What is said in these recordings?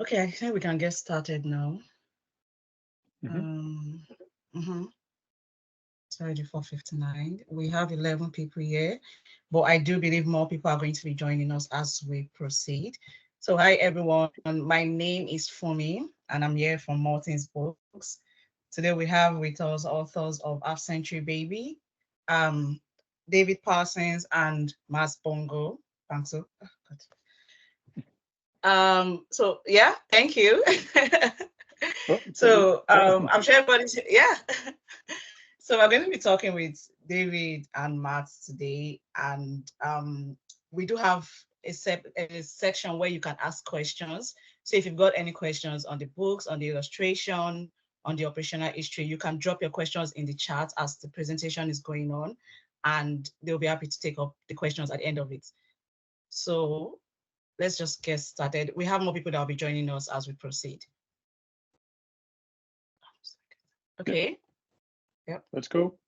Okay, I think we can get started now. Hmm. Um, mhm. It's already 4:59. We have 11 people here, but I do believe more people are going to be joining us as we proceed. So, hi everyone. My name is Fumi, and I'm here from Martin's Books. Today we have with us authors of Half Century Baby, um, David Parsons and Mas Bongo. Bangsø. Oh, God. So yeah, thank you. Well, thank you. So Welcome. I'm sure everybody's yeah. So we're going to be talking with David and Matt today, and we do have a section where you can ask questions. So if you've got any questions on the books, on the illustration, on the operational history, you can drop your questions in the chat as the presentation is going on, and they'll be happy to take up the questions at the end of it. So let's just get started. We have more people that will be joining us as we proceed. Yeah, Okay. Yep. let's go.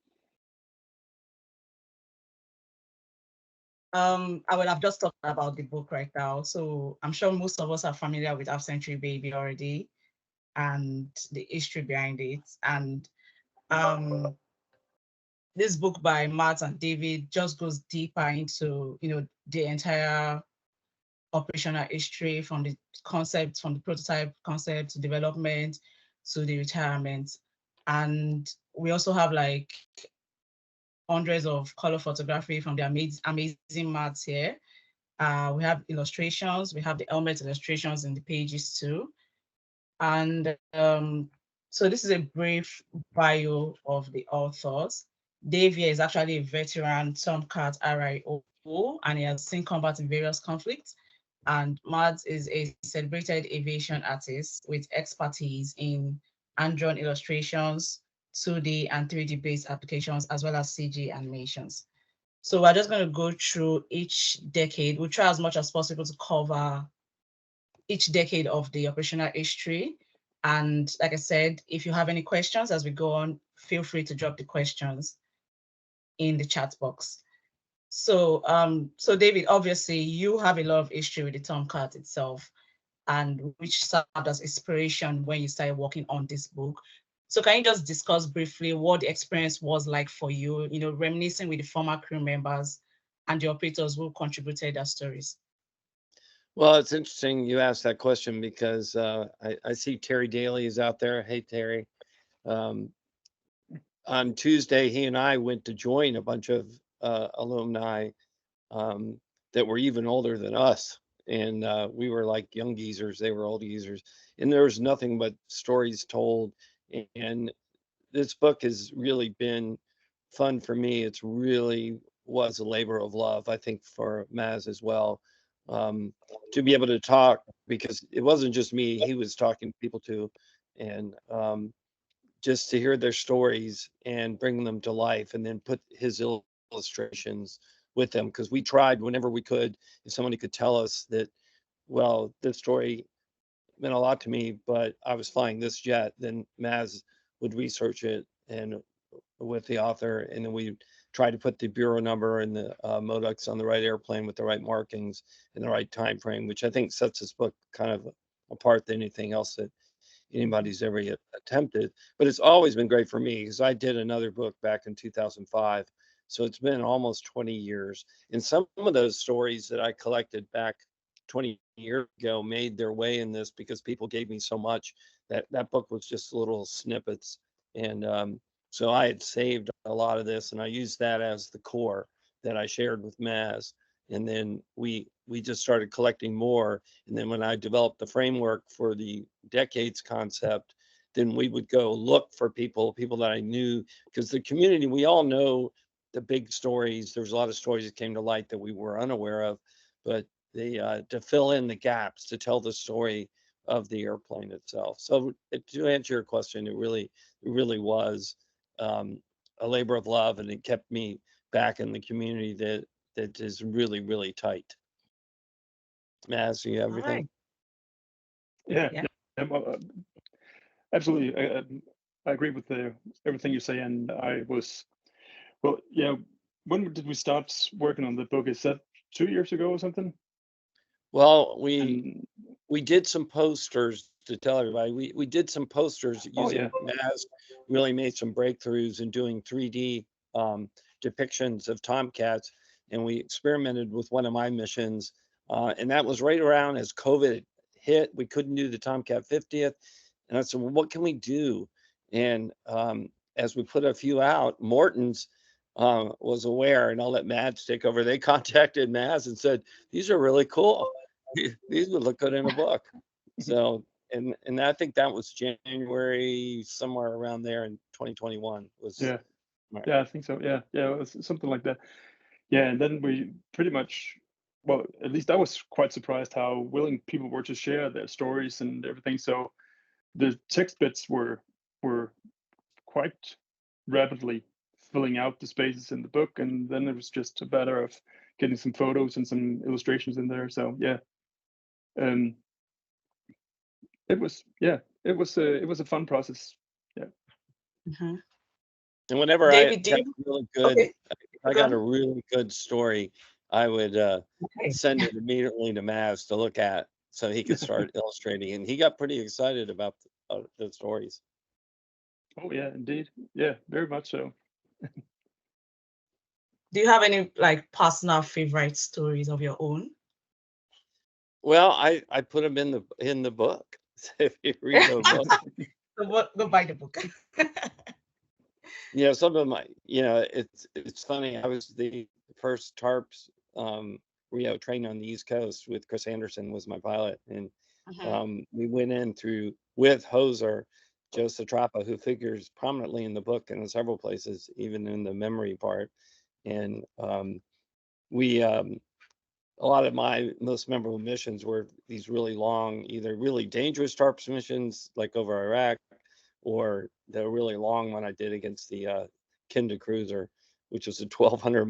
I would have just talked about the book right now. So I'm sure most of us are familiar with Half Century Baby already and the history behind it. And um, this book by Matt and David just goes deeper into, the entire operational history from the prototype concept to development to the retirement. And we also have like hundreds of color photography from the amazing Matt here. We have illustrations. We have the helmet illustrations in the pages too. And so this is a brief bio of the authors. Dave here is actually a veteran Tomcat RIO, and he has seen combat in various conflicts. And Mads is a celebrated aviation artist with expertise in hand-drawn illustrations, 2D and 3D based applications, as well as CG animations. So we're just going to go through each decade. We'll try as much as possible to cover each decade of the operational history. And like I said, if you have any questions as we go on, feel free to drop the questions in the chat box. So David, obviously you have a lot of history with the Tomcat itself, and which served as inspiration when you started working on this book. So can you just discuss briefly what the experience was like for you, reminiscing with the former crew members and the operators who contributed their stories? Well, it's interesting you asked that question because I see Terry Daly is out there. Hey, Terry. Um, on Tuesday, he and I went to join a bunch of alumni um, that were even older than us. And we were like young geezers, they were old geezers. And there was nothing but stories told. And this book has really been fun for me. It's really was a labor of love, I think, for Maz as well. To be able to talk, because it wasn't just me, he was talking to people too. And just to hear their stories and bring them to life and then put his illustrations with them, because we tried whenever we could, if somebody could tell us that, well, this story meant a lot to me, but I was flying this jet, then Maz would research it and with the author, and then we try to put the bureau number and the modex on the right airplane with the right markings and the right time frame, which I think sets this book kind of apart than anything else that anybody's ever yet attempted. But it's always been great for me because I did another book back in 2005. So it's been almost 20 years. And some of those stories that I collected back 20 years ago made their way in this because people gave me so much that that book was just little snippets. And so I had saved a lot of this and I used that as the core that I shared with Maz. And then we just started collecting more. And then when I developed the framework for the decades concept, then we would go look for people that I knew, because the community, we all know the big stories. There's a lot of stories that came to light that we were unaware of, but to fill in the gaps, to tell the story of the airplane itself. So to answer your question, it really was um, a labor of love, and it kept me back in the community that is really, really tight. Maz, you have All everything? right. Yeah, Yeah. yeah, absolutely. I agree with everything you say, and I was well. Yeah, when did we start working on the book? Is that 2 years ago or something? Well, And we did some posters to tell everybody. We did some posters oh using yeah, Maz, really made some breakthroughs in doing 3D depictions of Tomcats, and we experimented with one of my missions, and that was right around as COVID hit. We couldn't do the Tomcat 50th, and I said, well, what can we do? And as we put a few out, Morton's was aware, and I'll let Mads take over. They contacted Maz and said, these are really cool. These would look good in a book. So, and I think that was January, somewhere around there in 2021 was. yeah, Right. yeah, I think so. Yeah, yeah, it was something like that. Yeah, and then we pretty much, well, at least I was quite surprised how willing people were to share their stories and everything. So the text bits were quite rapidly filling out the spaces in the book, and then it was just a matter of getting some photos and some illustrations in there. So yeah, um, it was it was a fun process. Yeah. Mhm. And whenever David, do got you? really good, Okay, I go got a on. really good story, I would Okay. send it immediately to Maz to look at so he could start illustrating. And he got pretty excited about the stories. Oh yeah, indeed. Yeah, very much so. Do you have any like personal favorite stories of your own? Well, I put them in the book. So if you read the book, Go buy the book. some of my, it's funny. I was the first TARPS trained on the East Coast with Chris Anderson was my pilot, and Mhm. we went in through with Hoser, Joe Satrapa, who figures prominently in the book and in several places, even in the memory part. And we a lot of my most memorable missions were these really long, either really dangerous TARPS missions like over Iraq, or the really long one I did against the Kinder cruiser, which was a 1,200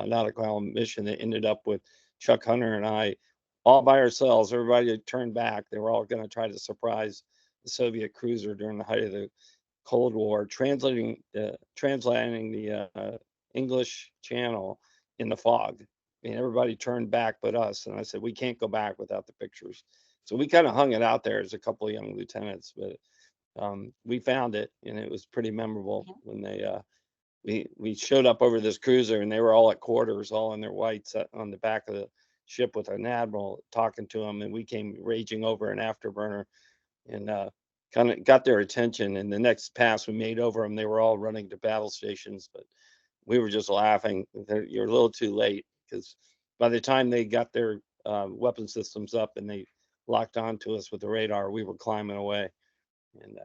nautical mile mission that ended up with Chuck Hunter and I all by ourselves. Everybody had turned back. They were all going to try to surprise the Soviet cruiser during the height of the Cold War, translating the English Channel in the fog. And everybody turned back but us. And I said, we can't go back without the pictures. So we kind of hung it out there as a couple of young lieutenants, but we found it, and it was pretty memorable when we showed up over this cruiser, and they were all at quarters, all in their whites on the back of the ship with an admiral talking to them, and we came raging over an afterburner and kind of got their attention. And the next pass we made over them, they were all running to battle stations, but we were just laughing. You're a little too late, because by the time they got their weapon systems up and they locked onto us with the radar, we were climbing away. And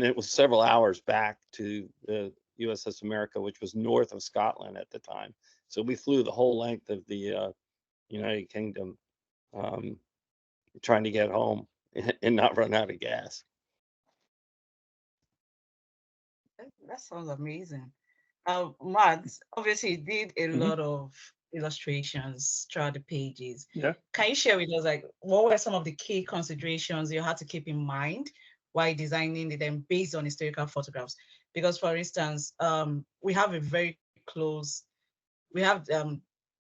it was several hours back to the USS America, which was north of Scotland at the time. So we flew the whole length of the United Kingdom, trying to get home and not run out of gas. That sounds amazing. Matt, obviously you did a Mhm. lot of illustrations throughout the pages. Yeah. Can you share with us like what were some of the key considerations you had to keep in mind while designing them based on historical photographs? Because for instance, we have a very close, we have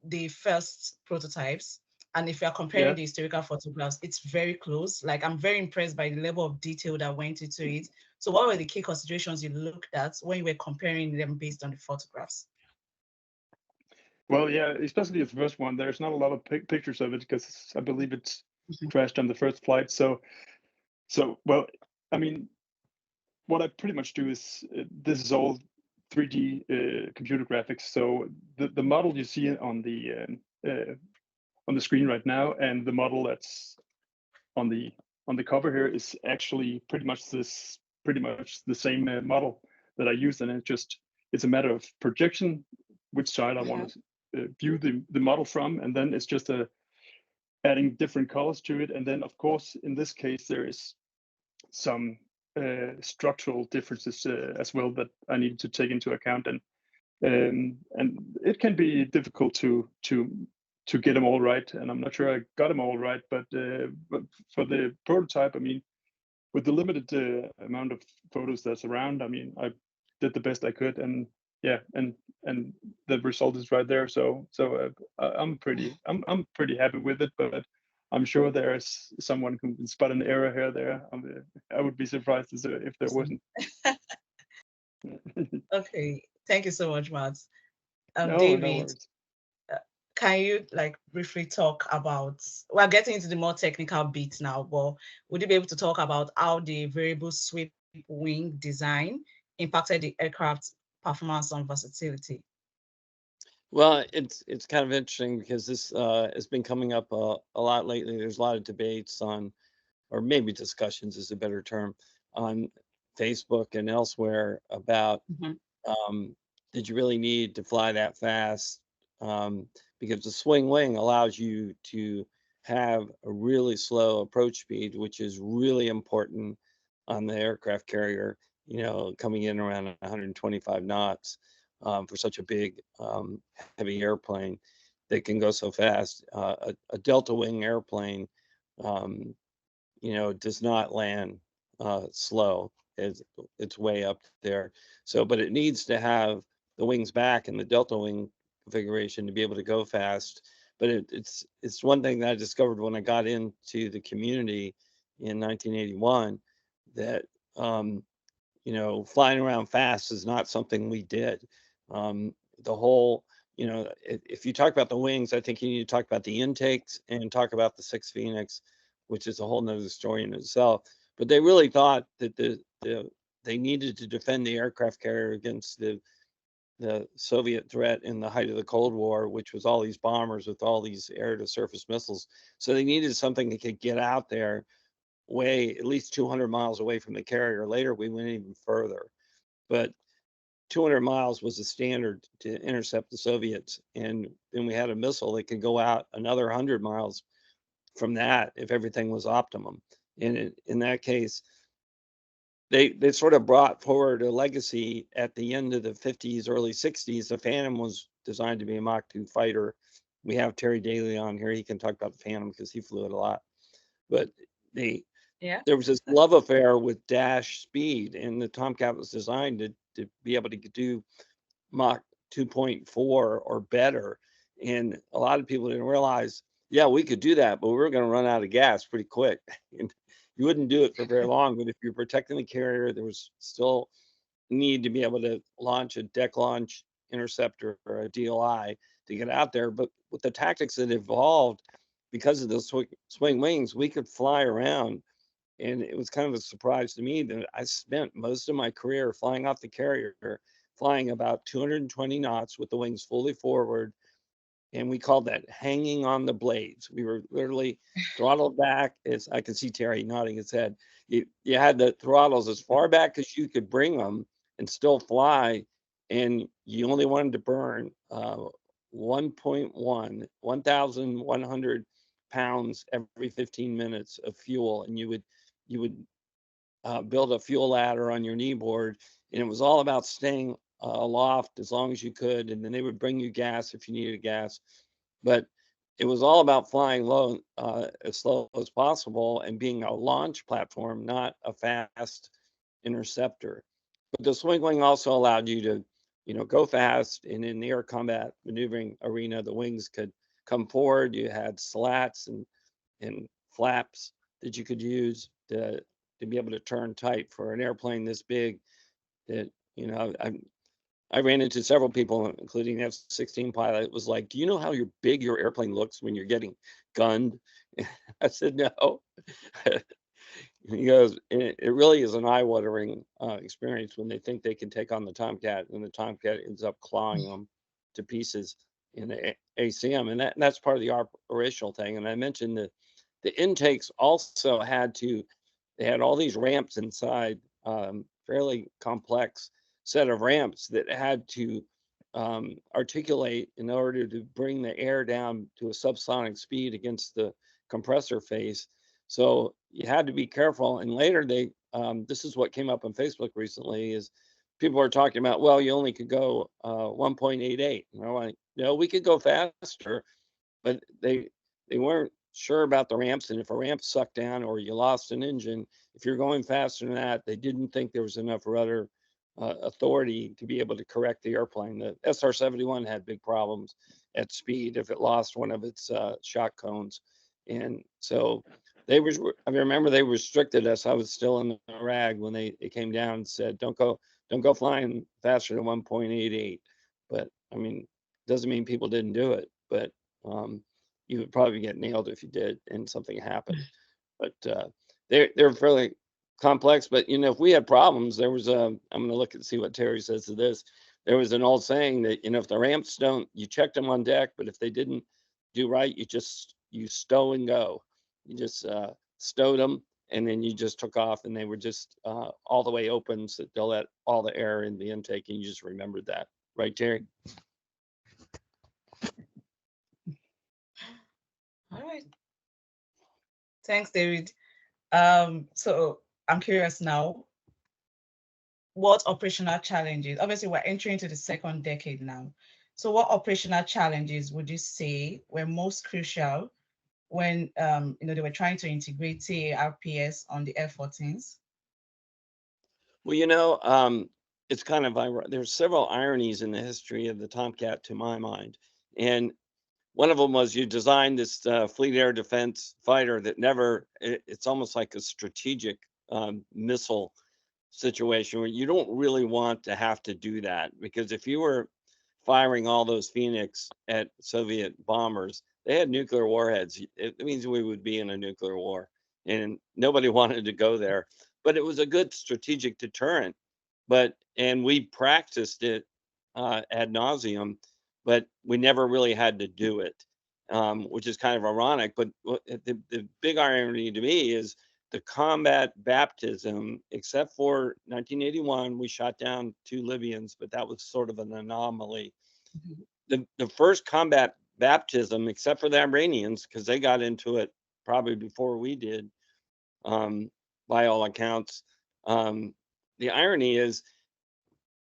the first prototypes, and if you are comparing Yeah. the historical photographs, it's very close. Like I'm very impressed by the level of detail that went into it. So what were the key considerations you looked at when you were comparing them based on the photographs? Well, yeah, especially the first one. There's not a lot of pictures of it because I believe it's Mhm. crashed on the first flight. So well, I mean, what I pretty much do is this is all 3D computer graphics. So the model you see on the screen right now, and the model that's on the cover here is actually pretty much the same model that I used, and it's a matter of projection, which side I want Mhm. to view the model from, and then it's just adding different colors to it. And then of course in this case there is some structural differences as well that I need to take into account, and it can be difficult to get them all right, and I'm not sure I got them all right, but for the prototype, I mean, with the limited amount of photos that's around, I mean, I did the best I could, and yeah, and the result is right there. So I'm pretty happy with it, but I'm sure there's someone who can spot an error here or there. I would be surprised if there wasn't. Okay, thank you so much, Matt. No David, worries. can you like briefly talk about, we're getting into the more technical bits now, but would you be able to talk about how the variable sweep wing design impacted the aircraft's performance and versatility? Well, it's kind of interesting because this has been coming up a lot lately. There's a lot of debates on, or maybe discussions is a better term, on Facebook and elsewhere about did you really need to fly that fast? Because the swing wing allows you to have a really slow approach speed, which is really important on the aircraft carrier, coming in around 125 knots for such a big, heavy airplane that can go so fast. A delta wing airplane, does not land slow. It's way up there. So, but it needs to have the wings back in the delta wing configuration to be able to go fast. But it's one thing that I discovered when I got into the community in 1981 that flying around fast is not something we did. The whole, if you talk about the wings, I think you need to talk about the intakes and talk about the Six Phoenix, which is a whole nother story in itself. But they really thought that they needed to defend the aircraft carrier against the Soviet threat in the height of the Cold War, which was all these bombers with all these air-to-surface missiles. So they needed something that could get out there way at least 200 miles away from the carrier. Later, we went even further, but 200 miles was the standard to intercept the Soviets. And then we had a missile that could go out another 100 miles from that if everything was optimum. And in that case, they sort of brought forward a legacy at the end of the 50s, early 60s. The Phantom was designed to be a Mach 2 fighter. We have Terry Daly on here. He can talk about the Phantom because he flew it a lot. But there was this love affair with dash speed, and the Tomcat was designed to be able to do Mach 2.4 or better. And a lot of people didn't realize, yeah, we could do that, but we were going to run out of gas pretty quick. And you wouldn't do it for very long. But if you're protecting the carrier, there was still need to be able to launch a deck launch interceptor or a DLI to get out there. But with the tactics that evolved because of the swing wings, we could fly around. And it was kind of a surprise to me that I spent most of my career flying off the carrier, flying about 220 knots with the wings fully forward. And we called that hanging on the blades. We were literally throttled back. As I can see Terry nodding his head. You had the throttles as far back as you could bring them and still fly. And you only wanted to burn 1,100 pounds every 15 minutes of fuel. And you would build a fuel ladder on your knee board. And it was all about staying aloft as long as you could, and then they would bring you gas if you needed gas. But it was all about flying low, as slow as possible, and being a launch platform, not a fast interceptor. But the swing wing also allowed you to, go fast, and in the air combat maneuvering arena, the wings could come forward. You had slats and flaps that you could use to be able to turn tight for an airplane this big. That I ran into several people, including the F-16 pilot. It was like, do you know how big your airplane looks when you're getting gunned? I said, no. He goes, it really is an eye-watering experience when they think they can take on the Tomcat, and the Tomcat ends up clawing them to pieces in the ACM. And that's part of the operational thing. And I mentioned that the intakes also they had all these ramps inside, fairly complex set of ramps that had to articulate in order to bring the air down to a subsonic speed against the compressor face. So you had to be careful. And later this is what came up on Facebook recently, is people were talking about, well, you only could go 1.88. Like, no, we could go faster, but they weren't sure about the ramps. And if a ramp sucked down or you lost an engine, if you're going faster than that, they didn't think there was enough rudder authority to be able to correct the airplane. The SR-71 had big problems at speed if it lost one of its shock cones. And so they were, I remember they restricted us. I was still in the RAG when they came down and said, don't go flying faster than 1.88. But I mean, doesn't mean people didn't do it, but you would probably get nailed if you did and something happened. But they're fairly complex. But you know, if we had problems, there was a, I'm going to look and see what Terry says to this. There was an old saying that, you know, if the ramps don't, you checked them on deck, but if they didn't do right, you stow and go. You just stowed them, and then you just took off, and they were just all the way open, so they'll let all the air in the intake, and you just remembered that, right, Terry? All right. Thanks, David. So I'm curious now, what operational challenges, obviously we're entering into the second decade now. So what operational challenges would you say were most crucial when you know, they were trying to integrate TARPS on the F-14s? Well, you know, it's kind of, there's several ironies in the history of the Tomcat to my mind. And one of them was you designed this fleet air defense fighter that never, it's almost like a strategic missile situation where you don't really want to have to do that, because if you were firing all those Phoenix at Soviet bombers, they had nuclear warheads. It means we would be in a nuclear war, and nobody wanted to go there. But it was a good strategic deterrent. And we practiced it ad nauseum, but we never really had to do it, which is kind of ironic. But the big irony to me is the combat baptism, except for 1981, we shot down 2 Libyans, but that was sort of an anomaly. The first combat baptism, except for the Iranians, because they got into it probably before we did, by all accounts. The irony is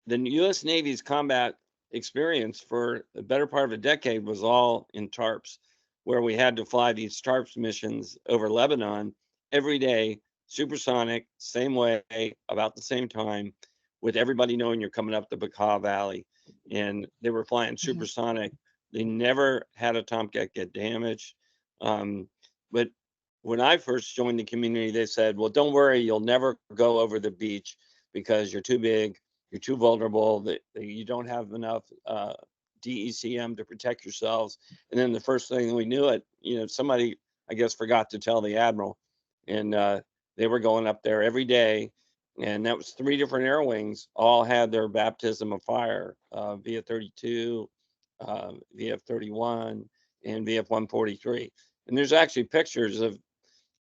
the U.S. Navy's combat experience for the better part of a decade was all in TARPs, where we had to fly these TARPs missions over Lebanon every day, supersonic, same way, about the same time, with everybody knowing you're coming up the Bekaa Valley. And they were flying supersonic. They never had a Tomcat get damaged. But when I first joined the community, they said, well, don't worry, you'll never go over the beach because you're too big, you're too vulnerable, that you don't have enough DECM to protect yourselves. And then the first thing we knew it, you know, somebody, I guess, forgot to tell the admiral, and they were going up there every day. And that was 3 different air wings, all had their baptism of fire, VF-32, VF-31, and VF-143. And there's actually pictures of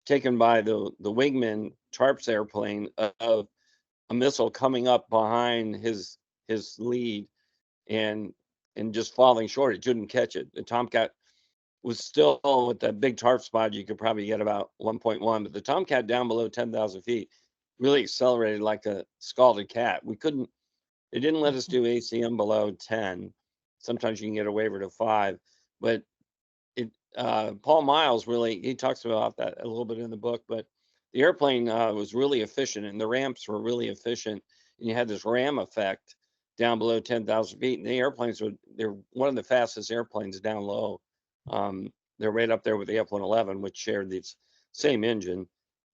taken by the wingman TARPS airplane of a missile coming up behind his lead and just falling short. It couldn't catch it. The Tomcat was still, with that big TARP spot, you could probably get about 1.1, but the Tomcat down below 10,000 feet really accelerated like a scalded cat. They didn't let us do ACM below 10. Sometimes you can get a waiver to 5, but Paul Miles really, he talks about that a little bit in the book, but the airplane was really efficient, and the ramps were really efficient, and you had this ram effect down below 10,000 feet, and the airplanes they're one of the fastest airplanes down low. They're right up there with the F-111, which shared the same engine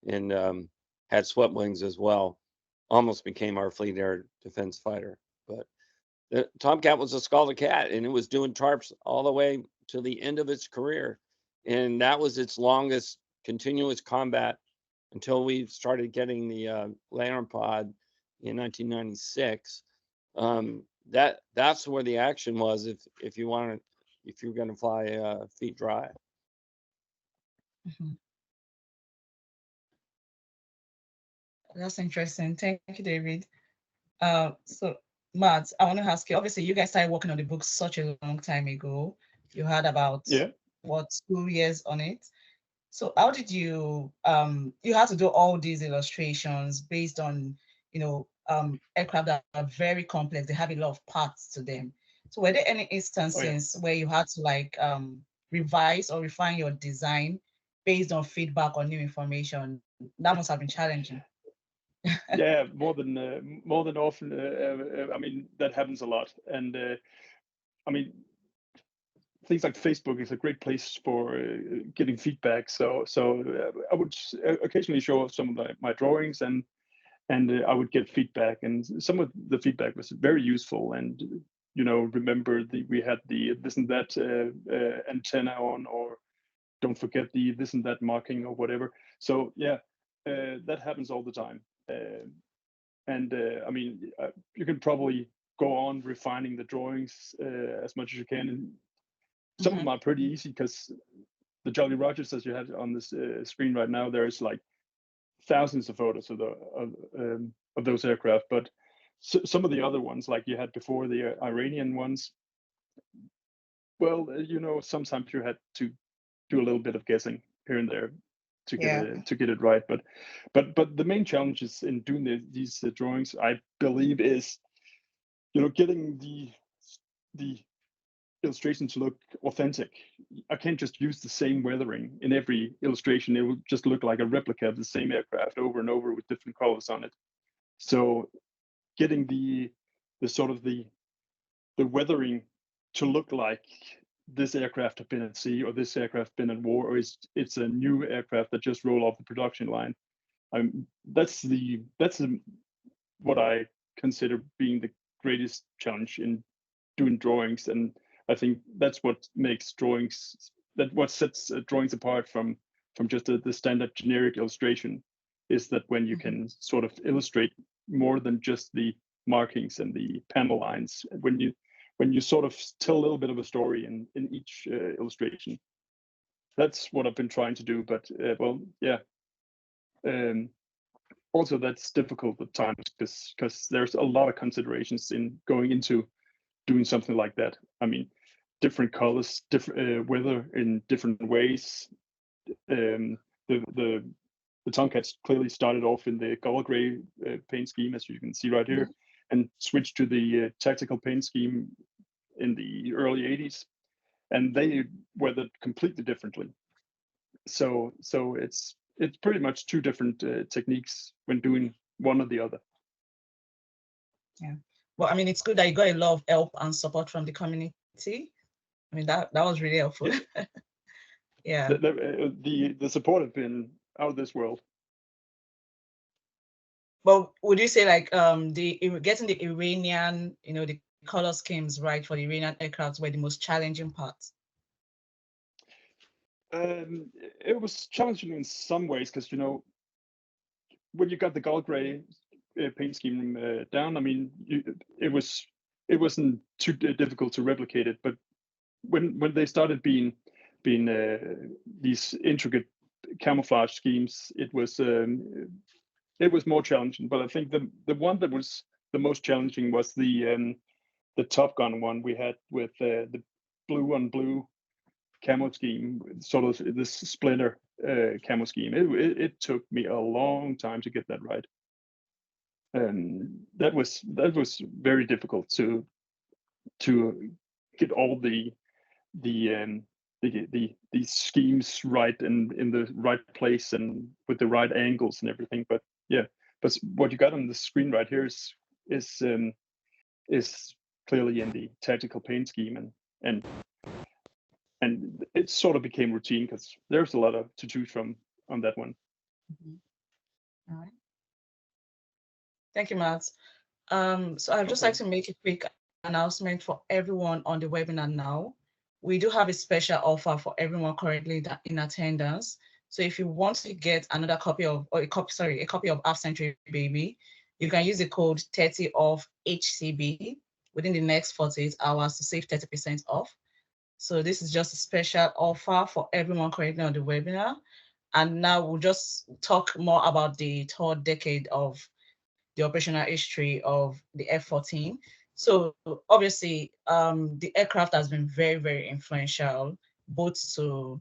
and had swept wings as well. Almost became our fleet air defense fighter. But the Tomcat was a scalded cat, and it was doing TARPs all the way to the end of its career. And that was its longest continuous combat until we started getting the Lantern Pod in 1996. That's where the action was if you're going to fly feet dry. That's interesting. Thank you, David. So Matt, I want to ask you, obviously you guys started working on the book such a long time ago. You had about 2 years on it. So how did you you had to do all these illustrations based on, you know, aircraft that are very complex. They have a lot of parts to them. So were there any instances where you had to like revise or refine your design based on feedback or new information? That must have been challenging. Yeah, more than often. I mean, that happens a lot. And I mean, things like Facebook is a great place for getting feedback. So I would occasionally show some of my drawings, and I would get feedback, and some of the feedback was very useful. And remember we had the this and that antenna on, or don't forget the this and that marking or whatever. So yeah, that happens all the time. I mean, you can probably go on refining the drawings as much as you can, and some of them are pretty easy, because the Jolly Rogers, as you have on this screen right now, there's like thousands of photos of those aircraft. But some of the other ones, like you had before, the Iranian ones, well, sometimes you had to do a little bit of guessing here and there to get it right. But the main challenges in doing these drawings, I believe, is getting the illustration to look authentic. I can't just use the same weathering in every illustration. It will just look like a replica of the same aircraft over and over with different colors on it. So getting the sort of the weathering to look like this aircraft have been at sea, or this aircraft been at war, or it's a new aircraft that just rolled off the production line. That's what I consider being the greatest challenge in doing drawings. And I think that's what makes what sets drawings apart from just the standard generic illustration, is that when you can sort of illustrate more than just the markings and the panel lines, when you sort of tell a little bit of a story in each illustration. That's what I've been trying to do. But well, yeah. Also, that's difficult at times, because there's a lot of considerations in going into doing something like that. I mean, different colors, different weather in different ways. The Tomcats clearly started off in the gull gray paint scheme, as you can see right here, and switched to the tactical paint scheme in the early 80s, and they weathered completely differently. So it's pretty much two different techniques when doing one or the other. Yeah. Well, I mean, it's good that you got a lot of help and support from the community. I mean, that was really helpful. Yeah. The support has been out of this world. But would you say, like, getting the Iranian, the color schemes right for the Iranian aircraft were the most challenging parts? It was challenging in some ways, because when you got the gold gray paint scheme down, I mean, it wasn't too difficult to replicate it. But when they started being these intricate camouflage schemes, it was more challenging. But I think the one that was the most challenging was the Top Gun one we had with the blue on blue camo scheme, sort of this splinter camo scheme. It took me a long time to get that right, and that was very difficult to get all the schemes right and in the right place and with the right angles and everything. But yeah, but what you got on the screen right here is clearly in the tactical paint scheme, and it sort of became routine, because there's a lot to choose from on that one. All right. Thank you, Matt. So I'd just like to make a quick announcement for everyone on the webinar now. We do have a special offer for everyone currently in attendance. So if you want to get another copy of, a copy of Half Century Baby, you can use the code 30 off HCB within the next 48 hours to save 30% off. So this is just a special offer for everyone currently on the webinar. And now we'll just talk more about the third decade of the operational history of the F-14. So obviously, the aircraft has been very, very influential, both to,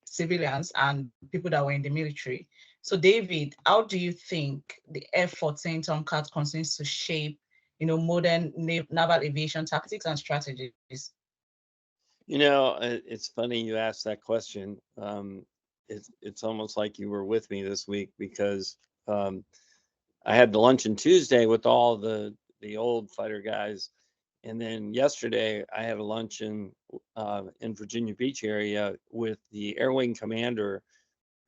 civilians and people that were in the military. So David, how do you think the F-14 Tomcat continues to shape, modern naval aviation tactics and strategies? It's funny you asked that question. It's almost like you were with me this week, because I had the luncheon Tuesday with all the old fighter guys, And then yesterday I had a lunch in Virginia Beach area with the Air Wing commander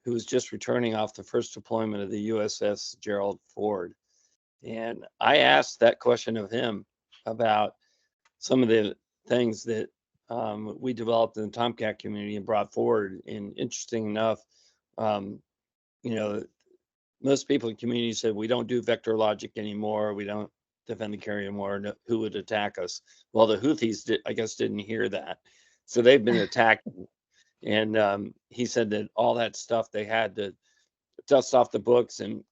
who was just returning off the first deployment of the USS Gerald Ford. And I asked that question of him about some of the things that we developed in the Tomcat community and brought forward. And interesting enough, you know, most people in the community said, we don't do vector logic anymore. We don't defend the carrier anymore. No, who would attack us? Well, the Houthis, I guess, didn't hear that. So they've been attacking. And he said that all that stuff they had to dust off the books and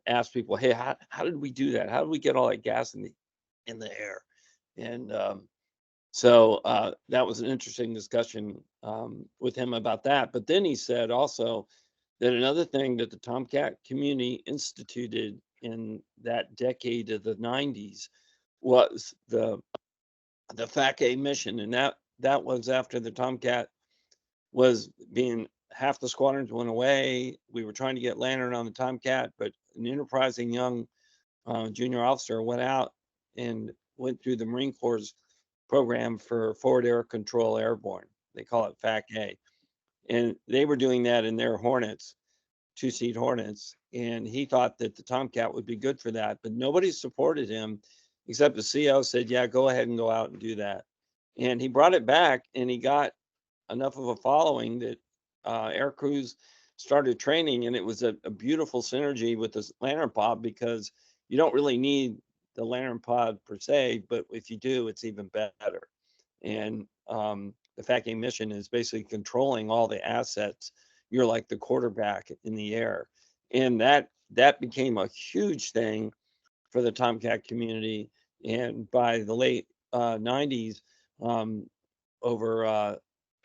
ask people, hey, how did we do that? How did we get all that gas in the air? And so that was an interesting discussion with him about that. But then he said also that another thing that the Tomcat community instituted in that decade of the 90s was the FAC-A mission. And that was after the Tomcat was being, half the squadrons went away. We were trying to get Lantern on the Tomcat, but an enterprising young junior officer went out and went through the Marine Corps' program for Forward Air Control Airborne. They call it FAC-A. And they were doing that in their Hornets, 2-seat Hornets. And he thought that the Tomcat would be good for that, but nobody supported him except the CO said, yeah, go ahead and go out and do that. And he brought it back and he got enough of a following that air crews started training, and it was a beautiful synergy with this Lantern pod because you don't really need the Lantern pod per se, but if you do, it's even better. And the FAC-A mission is basically controlling all the assets. You're like the quarterback in the air, and that became a huge thing for the Tomcat community. And by the late 90s, over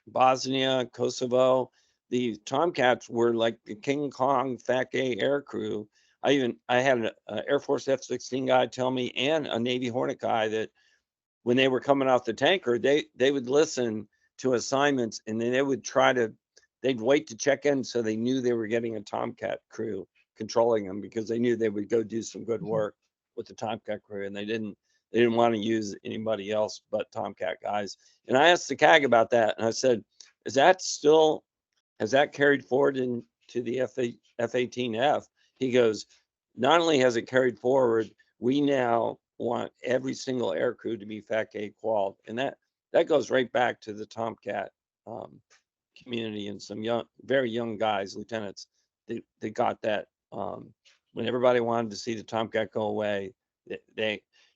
Bosnia, Kosovo, the Tomcats were like the King Kong FAC-A air crew. I had an Air Force F-16 guy tell me, and a Navy Hornet guy, that when they were coming off the tanker, they would listen to assignments and then they'd wait to check in so they knew they were getting a Tomcat crew controlling them, because they knew they would go do some good work with the Tomcat crew, and they didn't want to use anybody else but Tomcat guys. And I asked the CAG about that, and I said, has that carried forward into the F-18F? He goes, not only has it carried forward, we now want every single air crew to be FAC-A qualified. And that goes right back to the Tomcat community and some very young guys, lieutenants, they got that. When everybody wanted to see the Tomcat go away,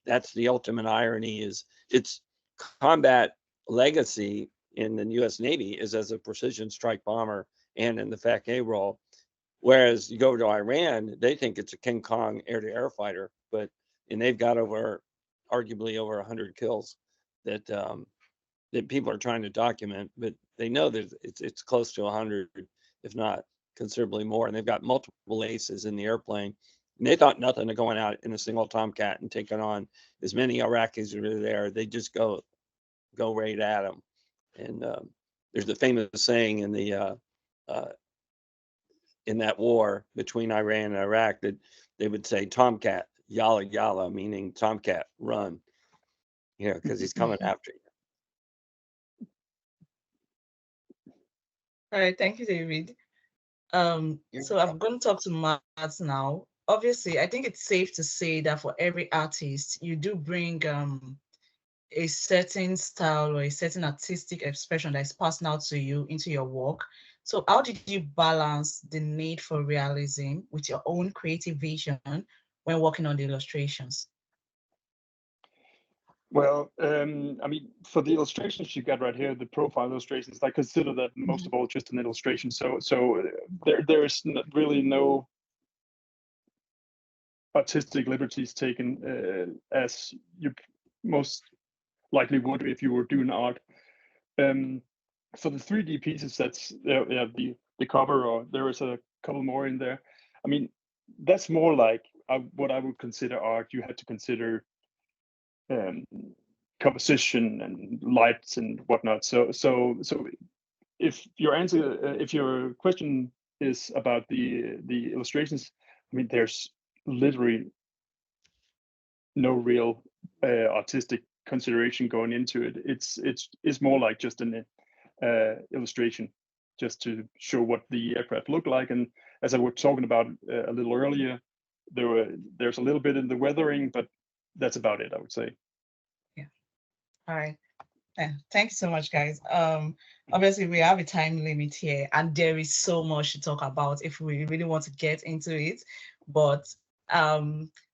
that's the ultimate irony, is its combat legacy in the U.S. Navy is as a precision strike bomber and in the FAC-A role. Whereas you go to Iran, they think it's a King Kong air-to-air fighter, and they've got arguably over 100 kills that people are trying to document, but they know that it's close to 100, if not considerably more. And they've got multiple aces in the airplane. And they thought nothing of going out in a single Tomcat and taking on as many Iraqis as are there. They just go right at them. And there's the famous saying in that war between Iran and Iraq that they would say, Tomcat, yalla yalla, meaning Tomcat, run, because he's coming after you. All right, thank you, David. So I'm going to talk to Matt now. Obviously, I think it's safe to say that for every artist, you do bring a certain style or a certain artistic expression that is personal to you into your work. So how did you balance the need for realism with your own creative vision when working on the illustrations? Well, I mean, for the illustrations you got right here, the profile illustrations, I consider that most of all just an illustration. So there is really no artistic liberties taken as you most likely would if you were doing art. For the 3D pieces, that's the cover, or there is a couple more in there. I mean, that's more like what I would consider art. You had to consider composition and lights and whatnot. So if your question is about the illustrations, I mean, there's literally no real artistic consideration going into it. It's more like just an illustration, just to show what the aircraft look like. And as I was talking about a little earlier, there's a little bit in the weathering, but that's about it, I would say. Yeah. All right. Yeah, thank you so much, guys. Obviously we have a time limit here, and there is so much to talk about if we really want to get into it. But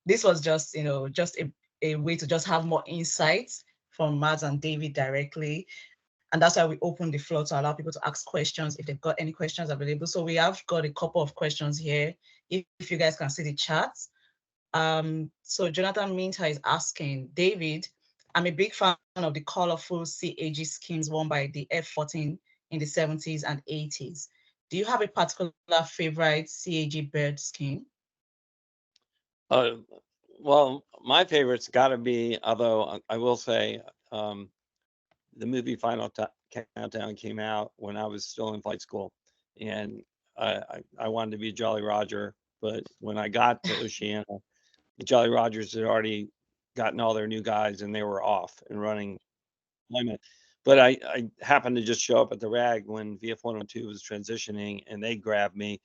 this was just, just a way to just have more insights from Mads and David directly. And that's why we open the floor to allow people to ask questions if they've got any questions available. So we have got a couple of questions here, if you guys can see the chat. So Jonathan Minter is asking, David, I'm a big fan of the colorful CAG schemes worn by the F-14 in the 70s and 80s. Do you have a particular favorite CAG bird scheme? Well, my favorite's got to be, although I will say, the movie Final Countdown came out when I was still in flight school, and I wanted to be Jolly Roger, but when I got to Oceana, Jolly Rogers had already gotten all their new guys and they were off and running deployment. But I happened to just show up at the RAG when VF-102 was transitioning, and they grabbed me,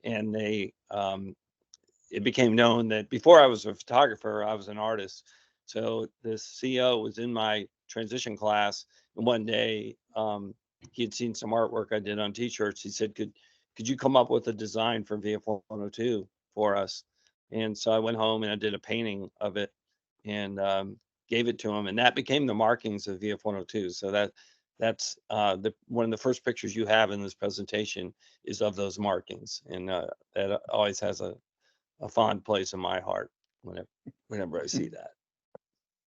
and it became known that before I was a photographer, I was an artist. So the CEO was in my transition class, and one day he had seen some artwork I did on T-shirts. He said, "Could you come up with a design for VF-102 for us?" And so I went home and I did a painting of it and gave it to him, and that became the markings of VF-102. So that's one of the first pictures you have in this presentation is of those markings, and that always has a fond place in my heart whenever I see that.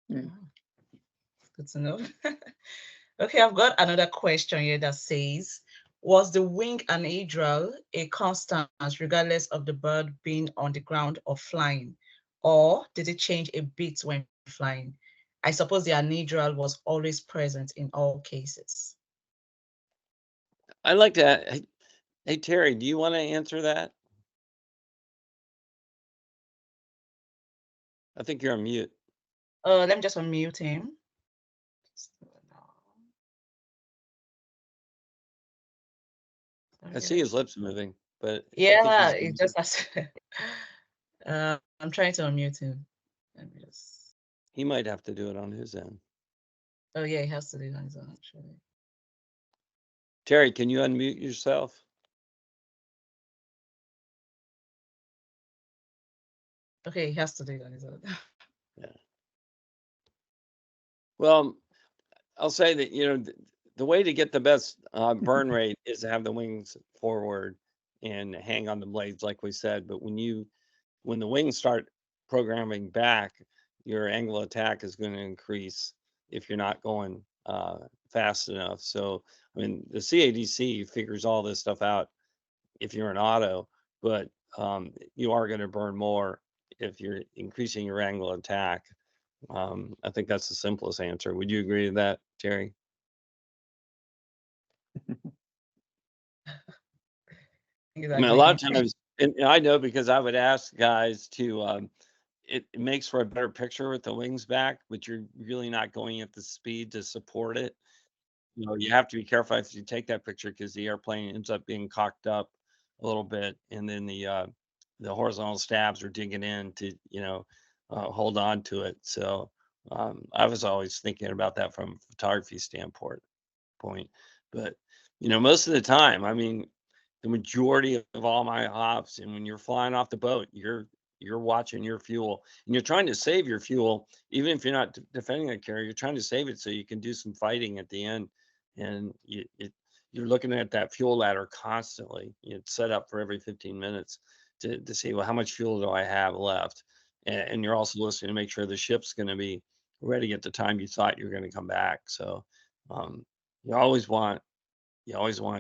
Good to know. Okay, I've got another question here that says, was the wing anhedral a constant regardless of the bird being on the ground or flying, or did it change a bit when flying? I suppose the anhedral was always present in all cases. I like that. Hey, Terry, do you want to answer that? I think you're on mute. Let me just unmute him. I see his lips moving, but yeah, it just has. I'm trying to unmute him. Let me just. He might have to do it on his end. Oh yeah, he has to do it on his own actually. Terry, can you unmute yourself? Okay, he has to do it on his own. Yeah. Well, I'll say that, the way to get the best burn rate is to have the wings forward and hang on the blades, like we said. But when the wings start programming back, your angle of attack is going to increase if you're not going fast enough. So, I mean, the CADC figures all this stuff out if you're an auto, but you are going to burn more if you're increasing your angle of attack. I think that's the simplest answer. Would you agree with that, Terry? I mean, a lot of times, and I know because I would ask guys to, it makes for a better picture with the wings back, but you're really not going at the speed to support it. You have to be careful if you take that picture because the airplane ends up being cocked up a little bit, and then the horizontal stabs are digging in to hold on to it. So I was always thinking about that from a photography standpoint. But most of the time, I mean, the majority of all my hops, and when you're flying off the boat, you're watching your fuel, and you're trying to save your fuel, even if you're not defending a carrier. You're trying to save it so you can do some fighting at the end, and you're looking at that fuel ladder constantly. It's set up for every 15 minutes to see, well, how much fuel do I have left, and you're also listening to make sure the ship's going to be ready at the time you thought you were going to come back. So you always want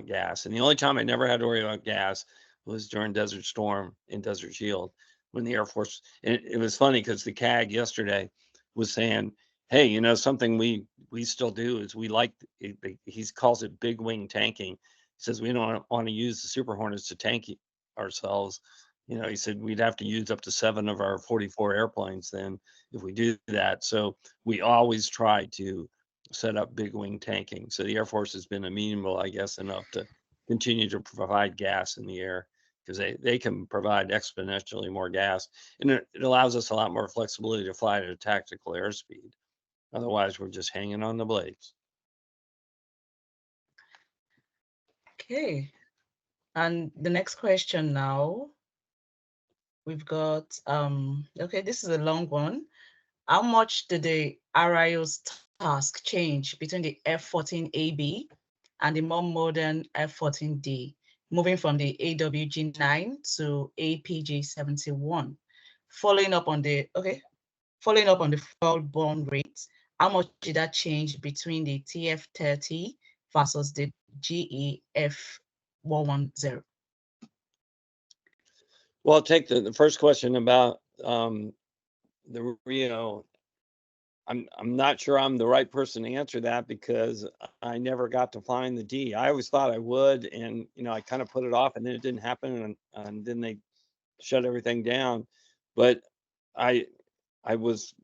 gas. And the only time I never had to worry about gas was during Desert Storm and Desert Shield, when the Air Force, and it was funny because the CAG yesterday was saying, hey, something we still do is we like, he calls it big wing tanking. He says we don't want to use the Super Hornets to tank ourselves. You know, he said we'd have to use up to 7 of our 44 airplanes then if we do that. So we always try to set up big wing tanking. So the Air Force has been amenable, I guess, enough to continue to provide gas in the air, because they can provide exponentially more gas. And it allows us a lot more flexibility to fly at a tactical airspeed. Otherwise, we're just hanging on the blades. Okay. And the next question now, we've got, okay, this is a long one. How much did the RIO's task change between the F-14AB and the more modern F-14D, moving from the AWG-9 to APG-71? Following up on the fuel burn rate, how much did that change between the TF-30 versus the GE F-110? Well, I'll take the first question about the Rio. I'm not sure I'm the right person to answer that, because I never got to find the D. I always thought I would, and I kind of put it off, and then it didn't happen, and then they shut everything down. But I was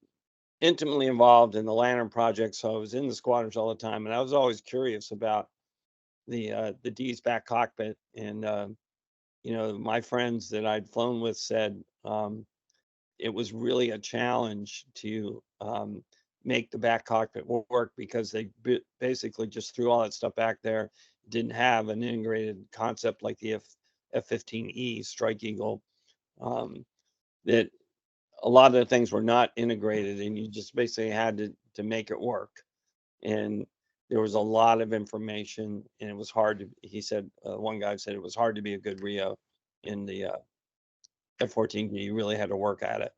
intimately involved in the Lantern project, so I was in the squadrons all the time, and I was always curious about the D's back cockpit. And my friends that I'd flown with said it was really a challenge to make the back cockpit work, because they basically just threw all that stuff back there. Didn't have an integrated concept like the F-15E Strike Eagle. That a lot of the things were not integrated, and you just basically had to make it work. And there was a lot of information, and it was hard to. He said, one guy said it was hard to be a good Rio in the F-14. You really had to work at it.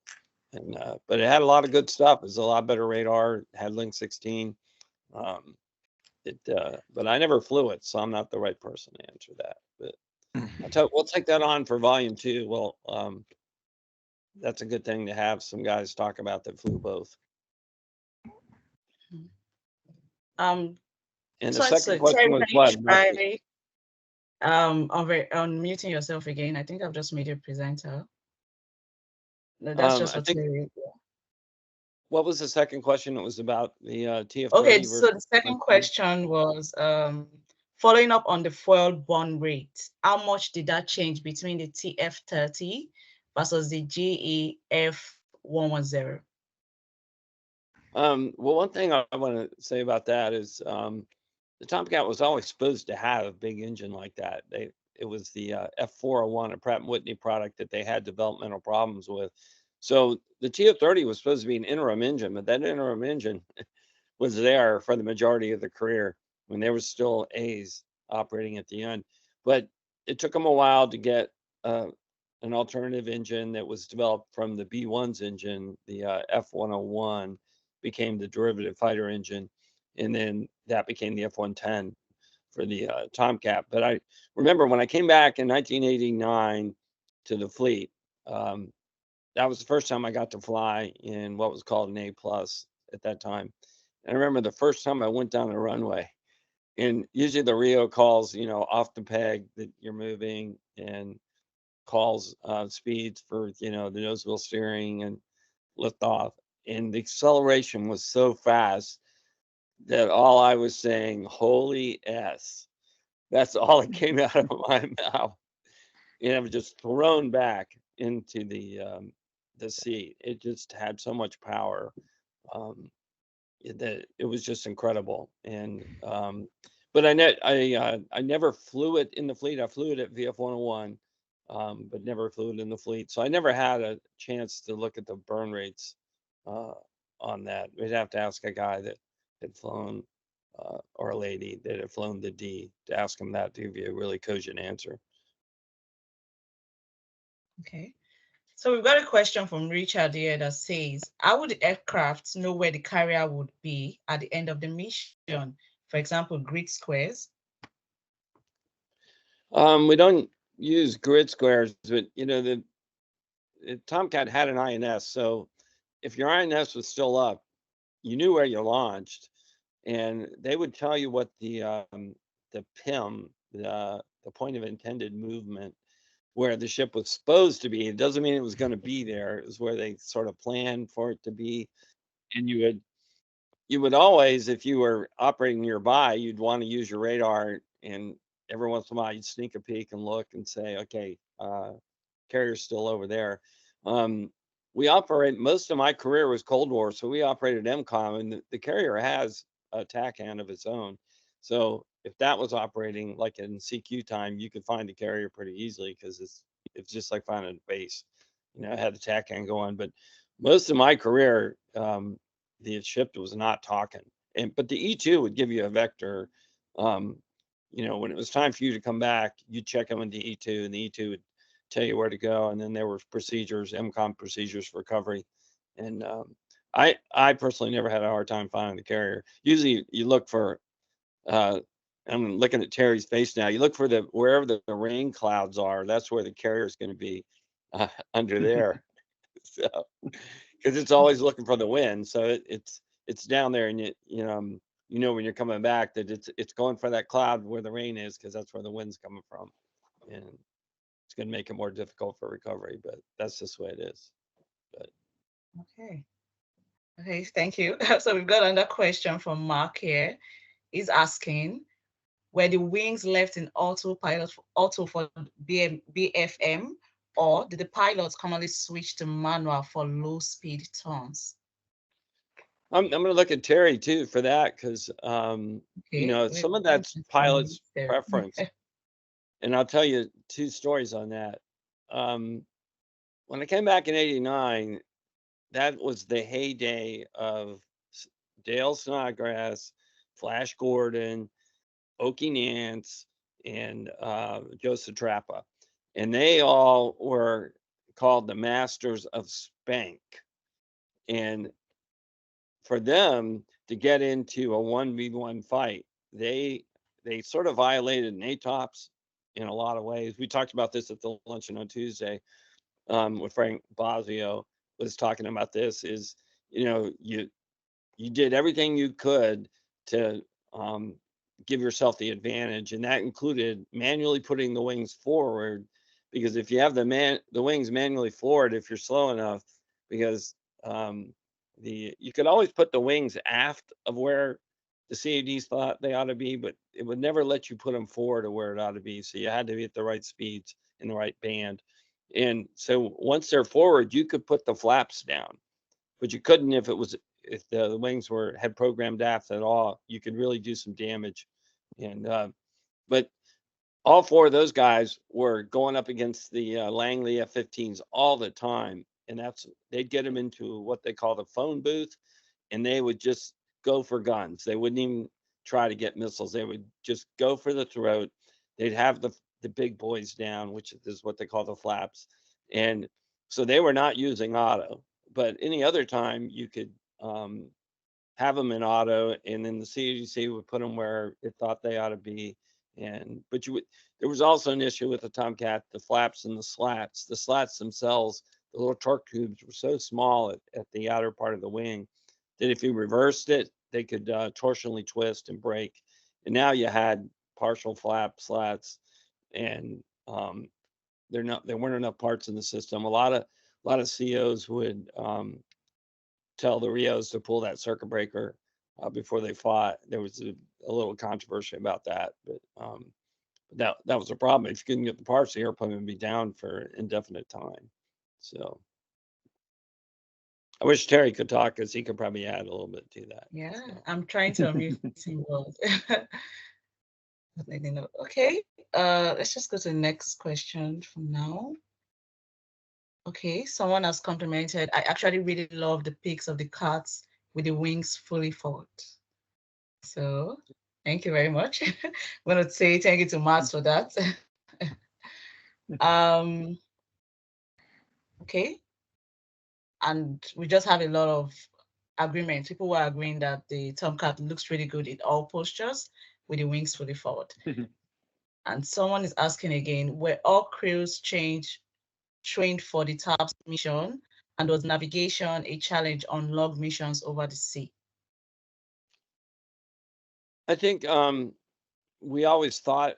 And but it had a lot of good stuff. It was a lot better radar. It had Link 16. But I never flew it, so I'm not the right person to answer that. But we'll take that on for volume 2. Well, that's a good thing to have some guys talk about that flew both. And the second question was what? Unmuting yourself again. I think I've just made you presenter. No, that's just what was the second question? It was about the TF-30. Okay, so the second question was following up on the fuel burn rate. How much did that change between the TF-30 versus the GE F-110? Well, one thing I want to say about that is the Tomcat was always supposed to have a big engine like that. It was the F-401, a Pratt & Whitney product that they had developmental problems with. So the TF-30 was supposed to be an interim engine, but that interim engine was there for the majority of the career when there was still A's operating at the end. But it took them a while to get an alternative engine that was developed from the B-1's engine. The F-101 became the derivative fighter engine, and then that became the F-110 for the Tomcat. But I remember when I came back in 1989 to the fleet, that was the first time I got to fly in what was called an A+ at that time. And I remember the first time I went down the runway, and usually the Rio calls, off the peg that you're moving, and calls speeds for, the nose wheel steering and lift off. And the acceleration was so fast that all I was saying, holy S. That's all that came out of my mouth. And I was just thrown back into the seat. It just had so much power that it was just incredible. And but I never flew it in the fleet. I flew it at VF-101, but never flew it in the fleet. So I never had a chance to look at the burn rates on that. We'd have to ask a guy that had flown or a lady that had flown the D to ask them that to give you a really cogent answer. Okay. So we've got a question from Richard here that says, how would the aircraft know where the carrier would be at the end of the mission? For example, grid squares. We don't use grid squares, but the Tomcat had an INS. So if your INS was still up, you knew where you launched, and they would tell you what the PIM, the point of intended movement, where the ship was supposed to be. It doesn't mean it was going to be there. It was where they sort of planned for it to be. And you would always, if you were operating nearby, you'd want to use your radar, and every once in a while you'd sneak a peek and look and say, okay, carrier's still over there. We operate, most of my career was Cold War, so we operated MCOM, and the carrier has a TAC hand of its own. So if that was operating like in CQ time, you could find the carrier pretty easily, because it's just like finding a base. I had the TAC hand going, but most of my career, the ship was not talking. But the E2 would give you a vector. When it was time for you to come back, you check in with the E2, and the E2 would tell you where to go. And then there were procedures, MCOM procedures for recovery. And I personally never had a hard time finding the carrier. Usually you look for, I'm looking at Terry's face now, you look for wherever the rain clouds are, that's where the carrier is going to be, under there. So, because it's always looking for the wind. So it's down there, and you know when you're coming back that it's going for that cloud where the rain is, because that's where the wind's coming from. And it's going to make it more difficult for recovery, but that's just the way it is. But okay, thank you. So we've got another question from Mark here. He's asking, were the wings left in autopilot for BFM, or did the pilots commonly switch to manual for low speed turns? I'm going to look at Terry too for that, because some of that's pilot's preference. And I'll tell you 2 stories on that. When I came back in '89, that was the heyday of Dale Snodgrass, Flash Gordon, Okie Nance, and Joseph Trappa. And they all were called the masters of spank. And for them to get into a 1v1 fight, they sort of violated NATOPS in a lot of ways. We talked about this at the luncheon on Tuesday, with Frank Bosio was talking about this, is, you did everything you could to give yourself the advantage. And that included manually putting the wings forward, because if you have the wings manually forward, if you're slow enough, because you could always put the wings aft of where the CADs thought they ought to be, but it would never let you put them forward to where it ought to be. So you had to be at the right speeds in the right band. And so once they're forward, you could put the flaps down, but you couldn't if the wings had programmed aft at all. You could really do some damage. And but all 4 of those guys were going up against the Langley F-15s all the time, and they'd get them into what they call the phone booth, and they would just go for guns. They wouldn't even try to get missiles. They would just go for the throat. They'd have the big boys down, which is what they call the flaps. And so they were not using auto, but any other time you could have them in auto, and then the CADC would put them where it thought they ought to be. But there was also an issue with the Tomcat, the flaps and the slats. The slats themselves, the little torque tubes, were so small at the outer part of the wing that if you reversed it, they could torsionally twist and break. And now you had partial flap slats, and there weren't enough parts in the system. A lot of COs would tell the Rios to pull that circuit breaker before they fought. There was a little controversy about that, but that was a problem. If you couldn't get the parts, the airplane would be down for indefinite time. So I wish Terry could talk, because he could probably add a little bit to that. Yeah, so. I'm trying to unmute him. Okay, let's just go to the next question from now. Okay, someone has complimented, I actually really love the pics of the cats with the wings fully forward. So thank you very much. I'm going to say thank you to Matt for that. Okay, and we just have a lot of agreement. People were agreeing that the Tomcat looks really good in all postures with the wings fully forward. And someone is asking again, were all crews trained for the TAPS mission, and was navigation a challenge on log missions over the sea? I think we always thought,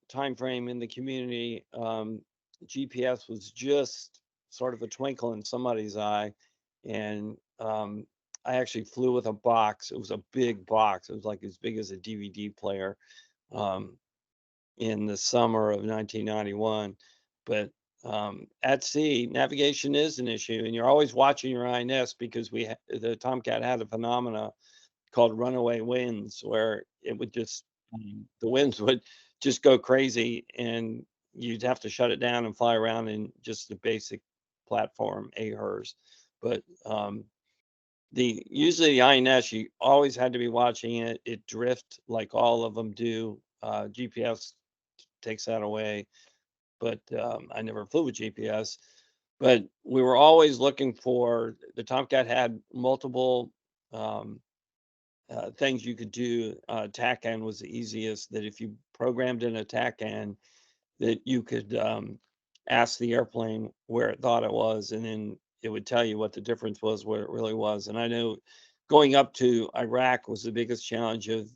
time frame in the community, GPS was just sort of a twinkle in somebody's eye, and I actually flew with a box. It was a big box. It was like as big as a DVD player, in the summer of 1991. But at sea, navigation is an issue, and you're always watching your INS, because the Tomcat had a phenomena called runaway winds, where it would just the winds would just go crazy, and you'd have to shut it down and fly around in just the basic platform AHRS. But usually the INS, you always had to be watching it. It drift like all of them do. GPS takes that away, but I never flew with GPS. But we were always looking for, the Tomcat had multiple things you could do. TACAN was the easiest, that if you programmed in a TACAN, that you could ask the airplane where it thought it was, and then it would tell you what the difference was, where it really was. And I know going up to Iraq was the biggest challenge of,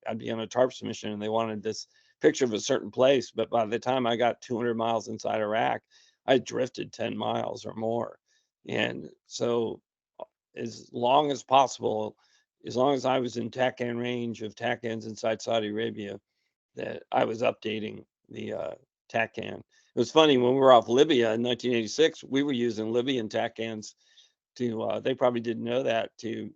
I'd be on a TARPS mission and they wanted this picture of a certain place, but by the time I got 200 miles inside Iraq, I drifted 10 miles or more. And so as long as possible, as long as I was in TACAN range of TACANs inside Saudi Arabia, that I was updating the TACAN. It was funny, when we were off Libya in 1986, we were using Libyan TACANs to, they probably didn't know that, to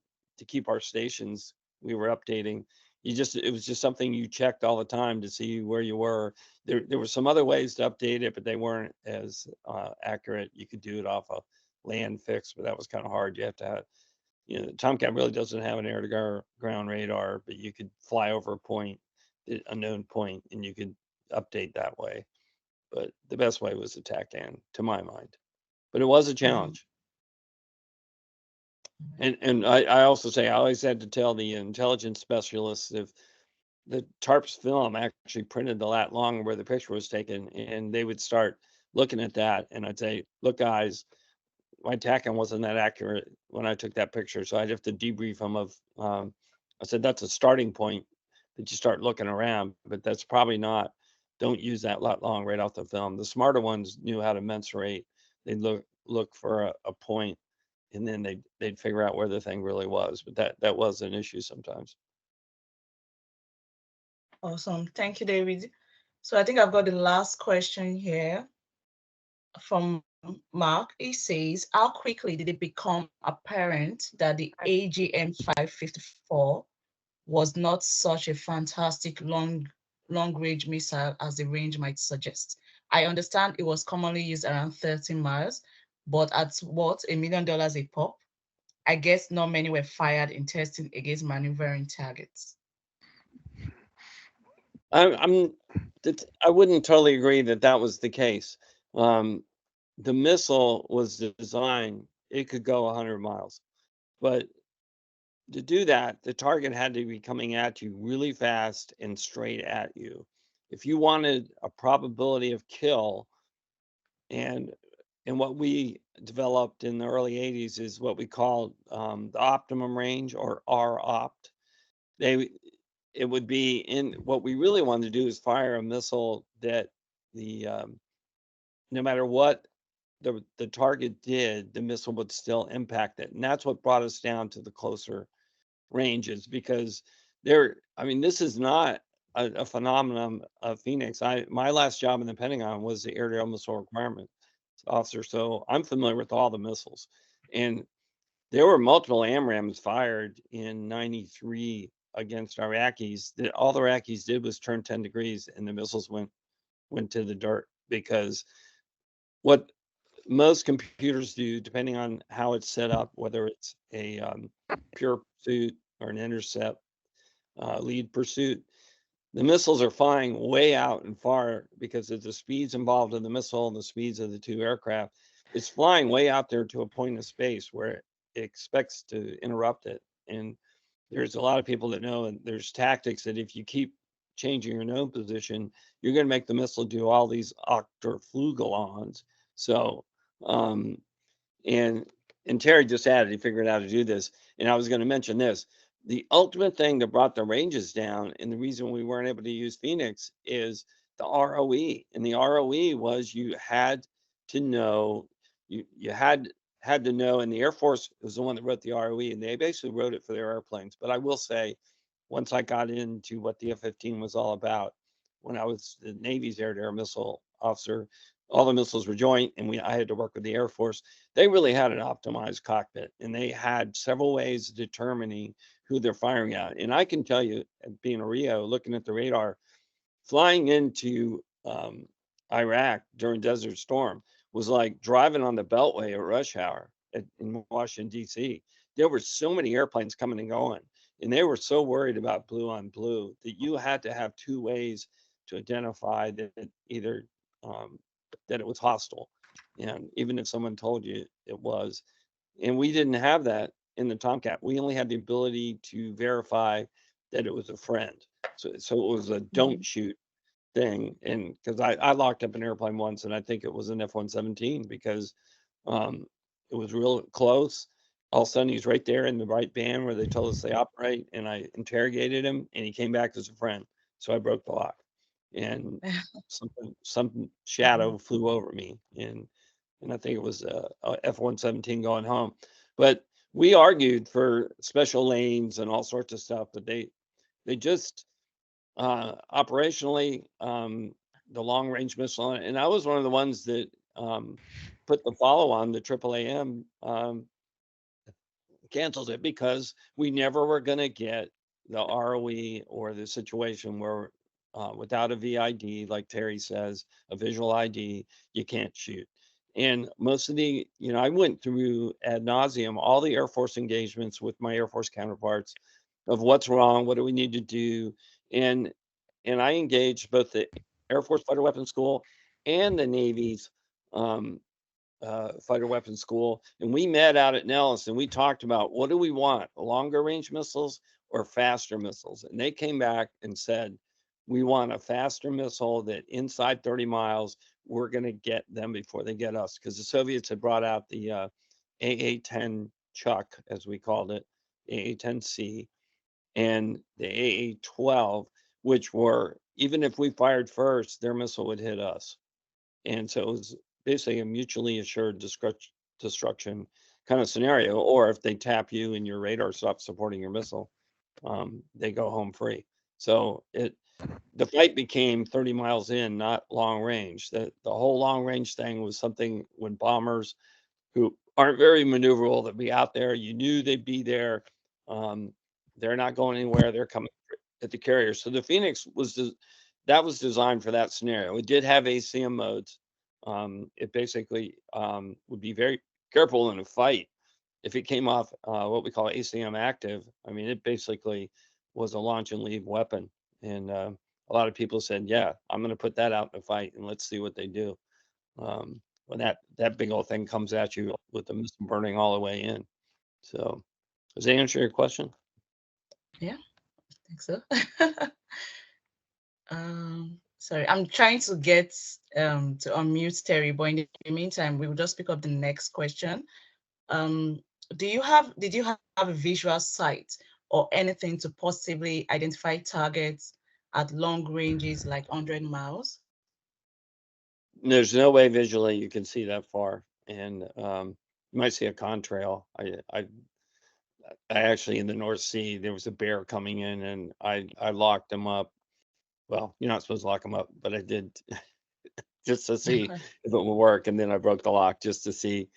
keep our stations. We were updating. It was just something you checked all the time to see where you were. There were some other ways to update it, but they weren't as accurate. You could do it off a land fix, but that was kind of hard. You have to have, the Tomcat really doesn't have an air-to-ground radar, but you could fly over a point, a known point, and you could update that way. But the best way was the TACAN, to my mind. But it was a challenge. And I also say, I always had to tell the intelligence specialists, if the TARPS film actually printed the lat long where the picture was taken, and they would start looking at that, and I'd say, look, guys, my TACAN wasn't that accurate when I took that picture. So I'd have to debrief them of, I said, that's a starting point that you start looking around, but that's probably not, don't use that lat long right off the film. The smarter ones knew how to mensurate. They'd look for a point, and then they'd figure out where the thing really was. But that was an issue sometimes. Awesome. Thank you, David. So I think I've got the last question here from Mark. He says, how quickly did it become apparent that the AGM 554 was not such a fantastic long-range missile as the range might suggest? I understand it was commonly used around 30 miles, but at what, $1 million a pop? I guess not many were fired in testing against maneuvering targets. I wouldn't totally agree that was the case. The missile was designed, it could go 100 miles, but to do that, the target had to be coming at you really fast and straight at you. If you wanted a probability of kill, and what we developed in the early 80s is what we called the optimum range, or R-opt. It would be in, what we really wanted to do is fire a missile that no matter what the target did, the missile would still impact it. And that's what brought us down to the closer ranges, because this is not a phenomenon of Phoenix. My last job in the Pentagon was the air-to-air missile requirement officer, so I'm familiar with all the missiles. And there were multiple AMRAAMs fired in 93 against Iraqis. All the Iraqis did was turn 10 degrees and the missiles went to the dirt, because what most computers do, depending on how it's set up, whether it's a pure pursuit or an intercept lead pursuit, the missiles are flying way out and far because of the speeds involved in the missile and the speeds of the two aircraft. It's flying way out there to a point of space where it expects to interrupt it. And there's a lot of people that know, and there's tactics that if you keep changing your known position, you're going to make the missile do all these octaflugelons. So, and Terry just added, he figured out how to do this. And I was going to mention this. The ultimate thing that brought the ranges down, and the reason we weren't able to use Phoenix, is the ROE, and the ROE was you had to know, you had to know, and the Air Force was the one that wrote the ROE, and they basically wrote it for their airplanes. But I will say, once I got into what the F-15 was all about, when I was the Navy's air-to-air missile officer, all the missiles were joint, and I had to work with the Air Force. They really had an optimized cockpit, and they had several ways of determining who they're firing at. And I can tell you, being a RIO, looking at the radar, flying into Iraq during Desert Storm was like driving on the Beltway at rush hour in Washington, D.C. There were so many airplanes coming and going, and they were so worried about blue on blue that you had to have two ways to identify that either that it was hostile, and even if someone told you it was. And we didn't have that in the Tomcat. We only had the ability to verify that it was a friend. So it was a don't shoot thing. And because I locked up an airplane once, and I think it was an F-117, because it was real close. All of a sudden, he's right there in the right band where they told us they operate, and I interrogated him, and he came back as a friend. So I broke the lock, and some shadow flew over me, and I think it was a F-117 going home. But we argued for special lanes and all sorts of stuff, but they just operationally, the long range missile, and I was one of the ones that put the follow on the AAAM, canceled it, because we never were going to get the ROE or the situation where without a VID, like Terry says, a visual ID, you can't shoot. And most of the, I went through ad nauseum all the Air Force engagements with my Air Force counterparts of what's wrong, what do we need to do, and I engaged both the Air Force Fighter Weapons School and the Navy's Fighter Weapons School, and we met out at Nellis, and we talked about, what do we want, longer range missiles or faster missiles? And they came back and said, we want a faster missile that inside 30 miles, we're going to get them before they get us, because the Soviets had brought out the AA-10 Chuck, as we called it, AA-10C, and the AA-12, which were, even if we fired first, their missile would hit us. And so it was basically a mutually assured destruction kind of scenario. Or if they tap you and your radar stops supporting your missile, they go home free. So the fight became 30 miles in, not long range. The whole long range thing was something when bombers who aren't very maneuverable that be out there, you knew they'd be there. They're not going anywhere. They're coming at the carrier. So the Phoenix was designed for that scenario. It did have ACM modes. It basically would be very careful in a fight. If it came off what we call ACM active, I mean, it basically was a launch and leave weapon. And a lot of people said, yeah, I'm going to put that out in a fight and let's see what they do. When that big old thing comes at you with the missile burning all the way in. So does that answer your question? Yeah, I think so. Sorry, I'm trying to get to unmute Terry, but in the meantime, we will just pick up the next question. Did you have a visual sight or anything to possibly identify targets at long ranges like 100 miles? There's no way visually you can see that far, and you might see a contrail. I actually, in the North Sea, there was a bear coming in, and I locked him up. Well, you're not supposed to lock them up, but I did just to see if it would work. And then I broke the lock just to see.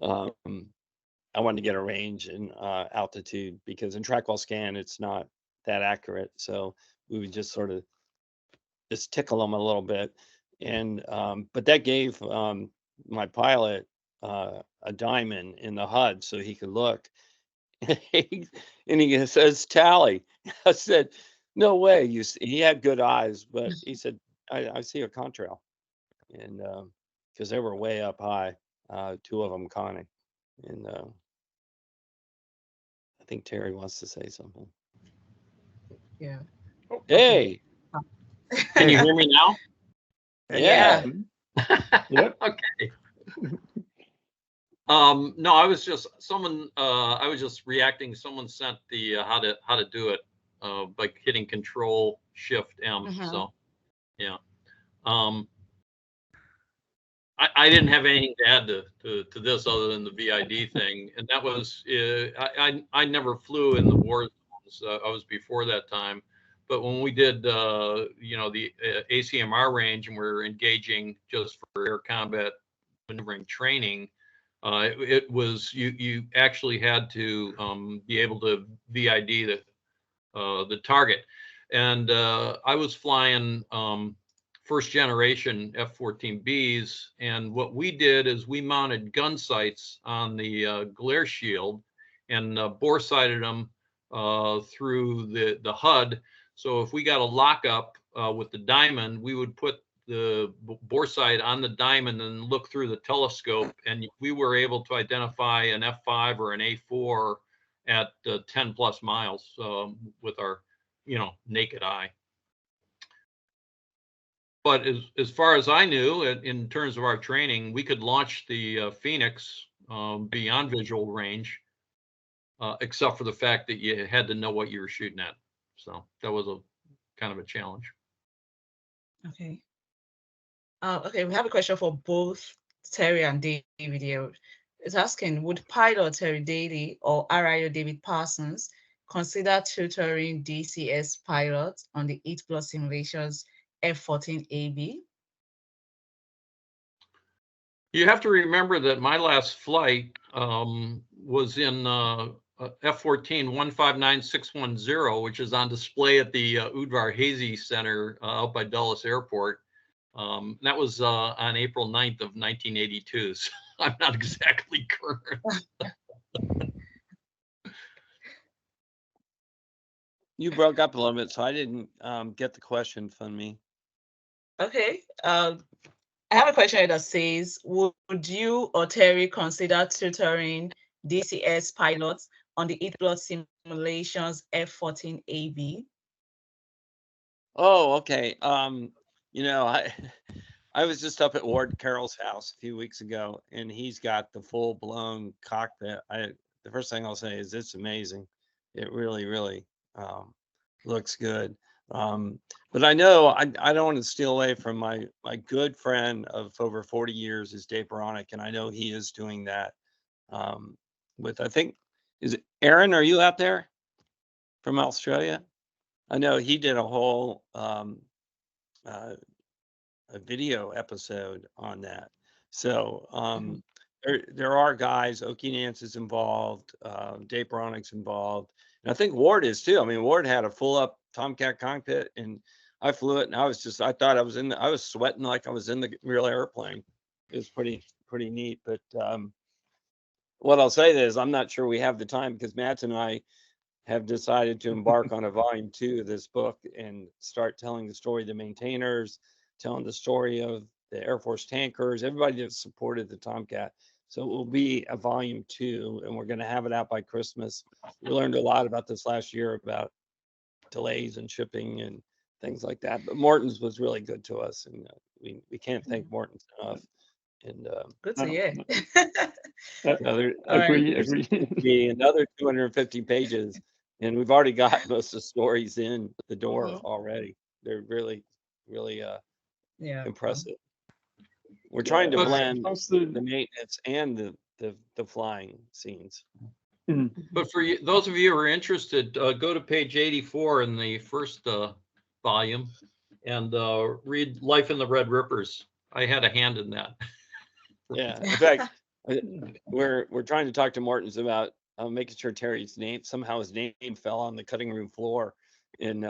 I wanted to get a range and altitude, because in track wall scan, it's not that accurate. So we would just sort of just tickle them a little bit. And but that gave my pilot a diamond in the HUD so he could look. And he says, tally. I said, no way. He had good eyes, but he said, I see a contrail. And because they were way up high, two of them conning. And I think Terry wants to say something. Yeah. Hey. Can you hear me now? Yeah. Yep. Okay. No, I was just I was just reacting. Someone sent the how to do it by hitting Control Shift M. So yeah. I didn't have anything to add to this other than the VID thing, and that was I never flew in the war zones. I was before that time, but when we did the ACMR range and we were engaging just for air combat maneuvering training, it was you actually had to be able to VID the target, and I was flying first generation F-14Bs, and what we did is we mounted gun sights on the glare shield and bore sighted them through the HUD. So if we got a lockup with the diamond, we would put the bore sight on the diamond and look through the telescope, and we were able to identify an F5 or an A4 at 10 plus miles with our naked eye. But as far as I knew, in terms of our training, we could launch the Phoenix beyond visual range, except for the fact that you had to know what you were shooting at. So that was a kind of a challenge. Okay. Okay, we have a question for both Terry and David here. It's asking, would pilot Terry Daly or RIO David Parsons consider tutoring DCS pilots on the 8+ simulations F-14AB? You have to remember that my last flight was in F-14 159610, which is on display at the Udvar Hazy Center out by Dulles Airport. That was on April 9th of 1982, so I'm not exactly current. You broke up a little bit, so I didn't get the question from me. Okay. I have a question that says, would you or Terry consider tutoring DCS pilots on the 8+ simulations F-14AB? Oh, okay. I was just up at Ward Carroll's house a few weeks ago, and he's got the full-blown cockpit. The first thing I'll say is it's amazing. It really, really looks good. But I know I don't want to steal away from my good friend of over 40 years is Dave Baronic, and I know he is doing that with, I think, is it Aaron? Are you out there from Australia? I know he did a whole a video episode on that. So there are guys, Oki Nance is involved, Dave Baronic's involved, and I think Ward is too. I mean, Ward had a full up Tomcat cockpit, and I flew it, and I thought I was sweating like I was in the real airplane. It was pretty neat. But what I'll say is I'm not sure we have the time, because Matt and I have decided to embark on a volume 2 of this book and start telling the story of the maintainers, telling the story of the Air Force tankers, everybody that supported the Tomcat. So it will be a volume 2, and we're going to have it out by Christmas. We learned a lot about this last year about delays and shipping and things like that. But Morton's was really good to us, and we can't thank Morton's enough. And good to hear. Agree. Another 250 pages, and we've already got most of the stories in the door already. They're really, really impressive. We're trying to blend the maintenance and the flying scenes. But for those of you who are interested, go to page 84 in the first volume and read Life in the Red Rippers. I had a hand in that. Yeah, in fact, we're trying to talk to Morton's about making sure Terry's name, somehow his name fell on the cutting room floor, and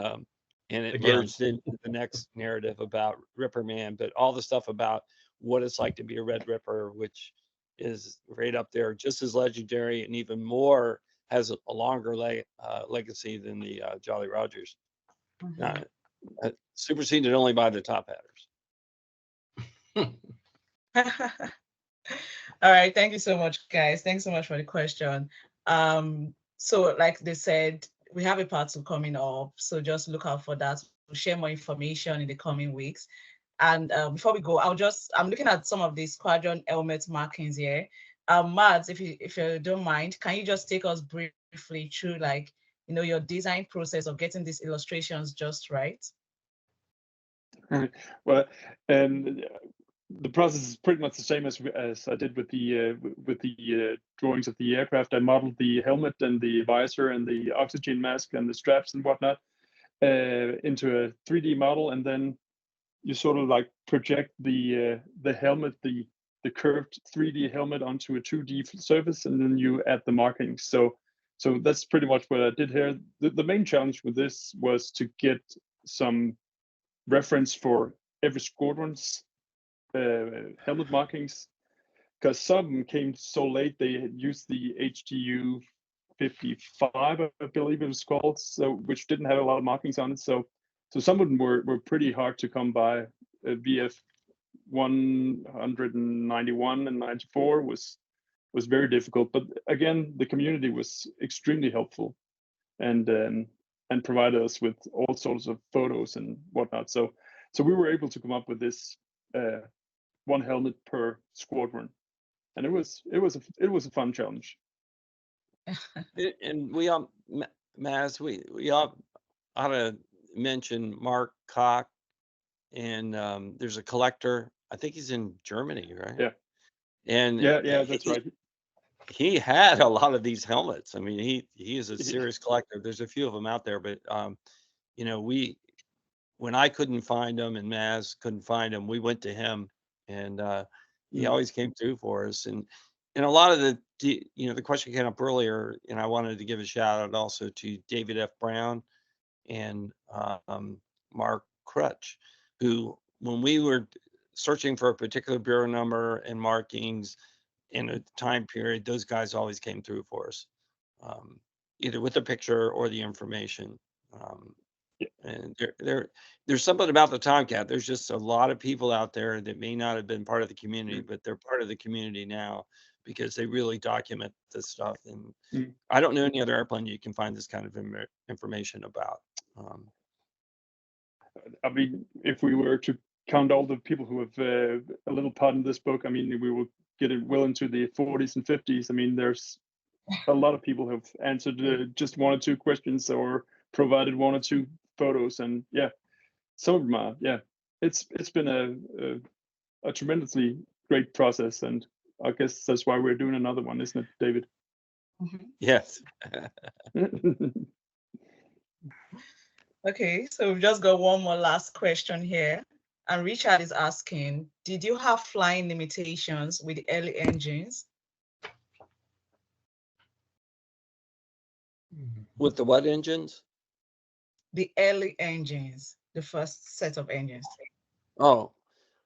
it merged into the next narrative about Ripper Man, but all the stuff about what it's like to be a Red Ripper, which is right up there, just as legendary, and even more, has a longer legacy than the Jolly Rogers. Superseded only by the Top Hatters. All right, thank you so much, guys. Thanks so much for the question. So like they said, we have a part 2 coming up, so just look out for that. We'll share more information in the coming weeks. And before we go, I'm looking at some of the squadron helmet markings here. Mads, if you don't mind, can you just take us briefly through, like, your design process of getting these illustrations just right? Well, and the process is pretty much the same as I did with the drawings of the aircraft. I modeled the helmet and the visor and the oxygen mask and the straps and whatnot into a 3D model, and then you sort of like project the helmet, the curved 3D helmet onto a 2D surface, and then you add the markings. So that's pretty much what I did here. The main challenge with this was to get some reference for every squadron's helmet markings, because some came so late they had used the HTU 55, I believe it was called, so which didn't have a lot of markings on it. So some of them were pretty hard to come by. VF 191 and 94 was very difficult, but again, the community was extremely helpful and provided us with all sorts of photos and whatnot. So we were able to come up with this one helmet per squadron, and it was a fun challenge. And we all, Maz, we all ought to mention Mark Koch, and there's a collector. I think he's in Germany, right? Yeah. And yeah, that's right. He had a lot of these helmets. I mean, he is a serious collector. There's a few of them out there, but you know, when I couldn't find them and Maz couldn't find them, we went to him, and he always came through for us. And a lot of the question came up earlier, and I wanted to give a shout out also to David F. Brown and Mark Crutch, who, when we were searching for a particular bureau number and markings in a time period, those guys always came through for us, either with the picture or the information. And there's something about the Tomcat. There's just a lot of people out there that may not have been part of the community, but they're part of the community now because they really document this stuff. And I don't know any other airplane you can find this kind of information about. I mean, if we were to count all the people who have a little part in this book, I mean, we will get it well into the 40s and 50s. I mean, there's a lot of people who have answered just one or two questions or provided one or two photos, and yeah, some of them are, yeah. It's been a tremendously great process, and I guess that's why we're doing another one, isn't it, David? Yes. Okay, so we've just got one more last question here. And Richard is asking, did you have flying limitations with the early engines? With the what engines? The early engines, the first set of engines. Oh,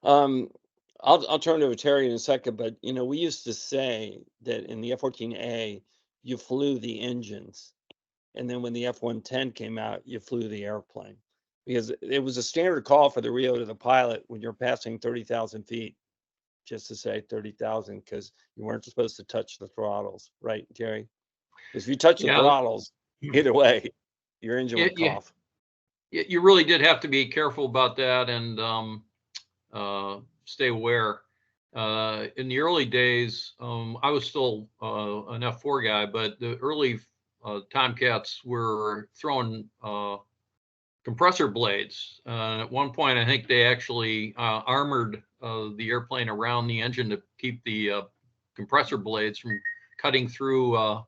I'll turn to Terry in a second, but you know, we used to say that in the F-14A, you flew the engines, and then when the F-110 came out, you flew the airplane, because it was a standard call for the Rio to the pilot when you're passing 30,000 feet, just to say 30,000, because you weren't supposed to touch the throttles, right, Terry? Because if you touch the throttles, either way, your engine would cough. You really did have to be careful about that and stay aware. In the early days, I was still an F4 guy, but the early Tomcats were throwing compressor blades. At one point, I think they actually armored the airplane around the engine to keep the compressor blades from cutting through a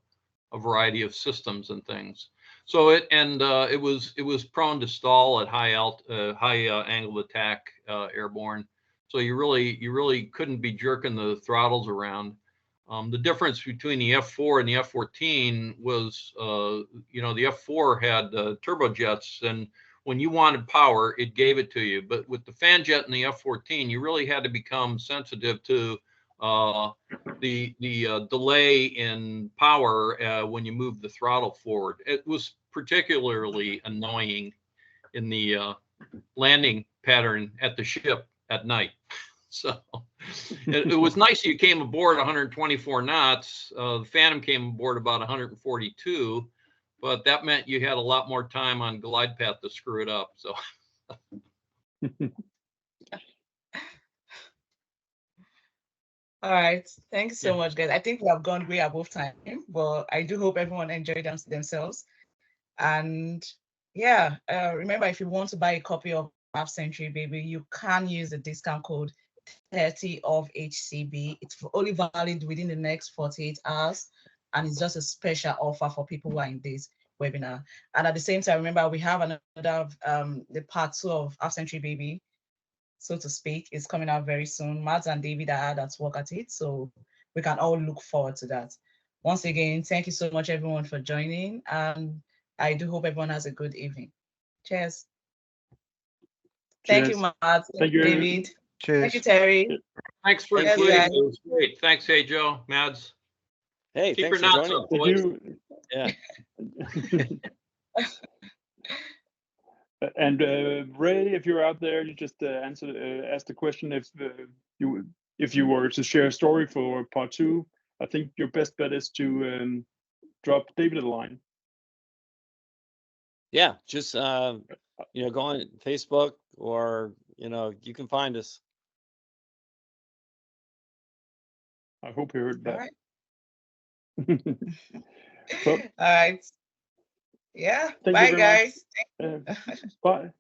variety of systems and things. So it was prone to stall at high angle of attack airborne. So you really couldn't be jerking the throttles around. The difference between the F4 and the F-14 was, the F4 had turbojets, and when you wanted power, it gave it to you. But with the fan jet and the F-14, you really had to become sensitive to the delay in power when you moved the throttle forward. It was particularly annoying in the landing pattern at the ship at night. So it was nice you came aboard 124 knots. The Phantom came aboard about 142, but that meant you had a lot more time on glide path to screw it up. So. All right, thanks so much, guys. I think we have gone way above time, but I do hope everyone enjoyed themselves. And yeah, remember, if you want to buy a copy of half century baby, you can use the discount code 30 of HCB. It's only valid within the next 48 hours. And it's just a special offer for people who are in this webinar. And at the same time, remember, we have another, the part 2 of half century baby, so to speak, is coming out very soon. Matt and David are hard at work at it, so we can all look forward to that. Once again, thank you so much, everyone, for joining. And I do hope everyone has a good evening. Cheers. Thank you, Cheers. Matt. Thank you. David. Cheers. Thank you, Terry. Thanks for Yes, including guys. me. It was great. Thanks, hey, Joe, Mads. Hey, Keep thanks your for knots joining. up, Did boys. you? Yeah. And Ray, if you're out there, you just ask the question if you were to share a story for part 2. I think your best bet is to drop David a line. Yeah, just go on Facebook, or you can find us. I hope you heard All that. right. Well, All right. Yeah. thank Bye, you very guys. much. Bye.